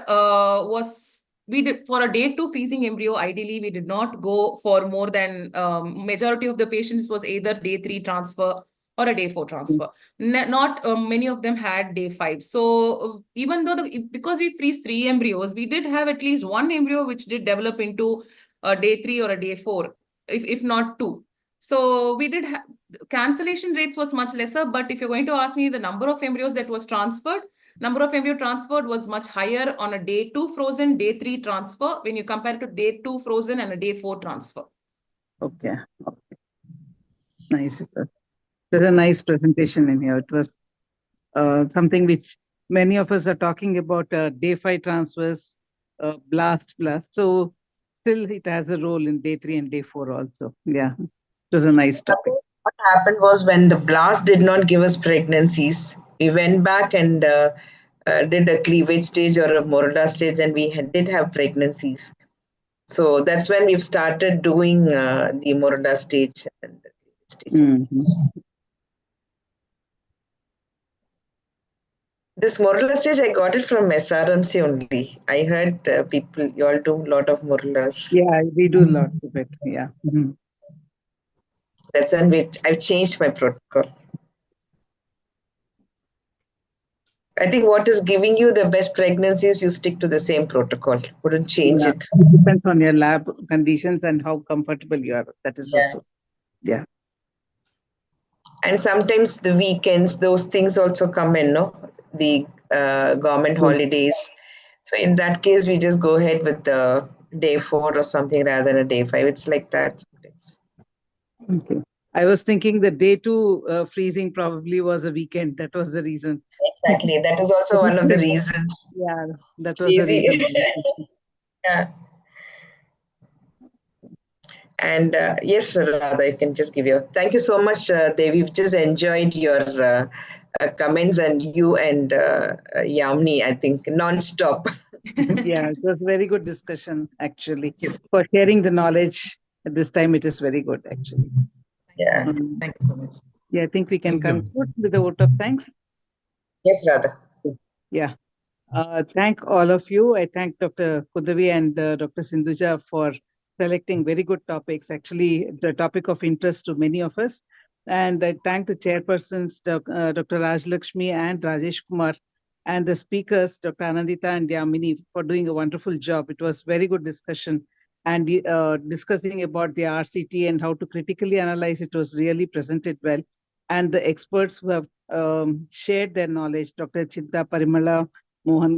Speaker 9: we did for a day 2 freezing embryo. Ideally, we did not go for more than majority of the patients was either day 3 transfer or a day 4 transfer. Not many of them had day 5. So even though because we freeze 3 embryos, we did have at least one embryo which did develop into a day 3 or a day 4, if not 2. So we did have cancellation rates was much lesser. But if you're going to ask me the number of embryos that was transferred, number of embryo transferred was much higher on a day 2 frozen, day 3 transfer when you compare it to day 2 frozen and a day 4 transfer.
Speaker 11: Okay. Nice. It was a nice presentation in here. It was something which many of us are talking about, day 5 transfers, blast. So still it has a role in day 3 and day 4 also. Yeah, it was a nice topic.
Speaker 2: What happened was when the blast did not give us pregnancies, we went back and did a cleavage stage or a Morada stage, and we did have pregnancies. So that's when we've started doing the Morada stage and the cleavage stage.
Speaker 11: Mm-hmm.
Speaker 2: This Morala stage, I got it from SRMC only. I heard you all do a lot of Moralas.
Speaker 11: Yeah, we do lots of it. Yeah. Mm-hmm.
Speaker 2: That's when I've changed my protocol. I think what is giving you the best pregnancies, you stick to the same protocol. Wouldn't change it.
Speaker 11: It depends on your lab conditions and how comfortable you are. That is also. Yeah.
Speaker 2: And sometimes the weekends, those things also come in, no? The government holidays. So in that case, we just go ahead with the day 4 or something rather than a day 5. It's like that sometimes.
Speaker 11: Okay. I was thinking the day 2 freezing probably was a weekend. That was the reason.
Speaker 2: Exactly. That is also one of the reasons.
Speaker 11: Yeah, that was the reason.
Speaker 2: Yeah. And yes, Radha, you can just give your thank you so much, Devi. We've just enjoyed your comments, and you and Yamni, I think, non-stop.
Speaker 11: Yeah, it was very good discussion, actually. For sharing the knowledge at this time, it is very good, actually.
Speaker 2: Yeah.
Speaker 10: Thank you so much.
Speaker 11: Yeah, I think we can
Speaker 8: Thank you.
Speaker 11: conclude with a vote of thanks.
Speaker 2: Yes, Radha.
Speaker 11: Yeah. Thank all of you. I thank Dr. Kudavi and Dr. Sindhuja for selecting very good topics, actually the topic of interest to many of us. And I thank the chairpersons, Dr. Raj Lakshmi and Rajesh Kumar, and the speakers, Dr. Anandita and Yamini, for doing a wonderful job. It was very good discussion. And discussing about the RCT and how to critically analyze it was really presented well. And the experts who have shared their knowledge, Dr. Chinta Parimala,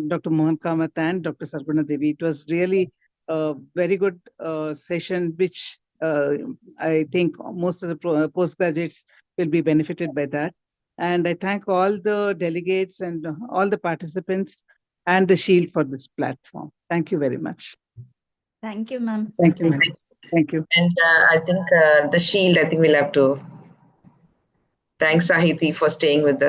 Speaker 11: Dr. Mohan Kamath and Dr. Sarguna Devi. It was really a very good session, which I think most of the postgraduates will be benefited by that. And I thank all the delegates and all the participants and the Shield for this platform. Thank you very much.
Speaker 4: Thank you, ma'am.
Speaker 11: Thank you. Thank you.
Speaker 2: And I think the Shield, I think we'll have to thank Sahiti for staying with us.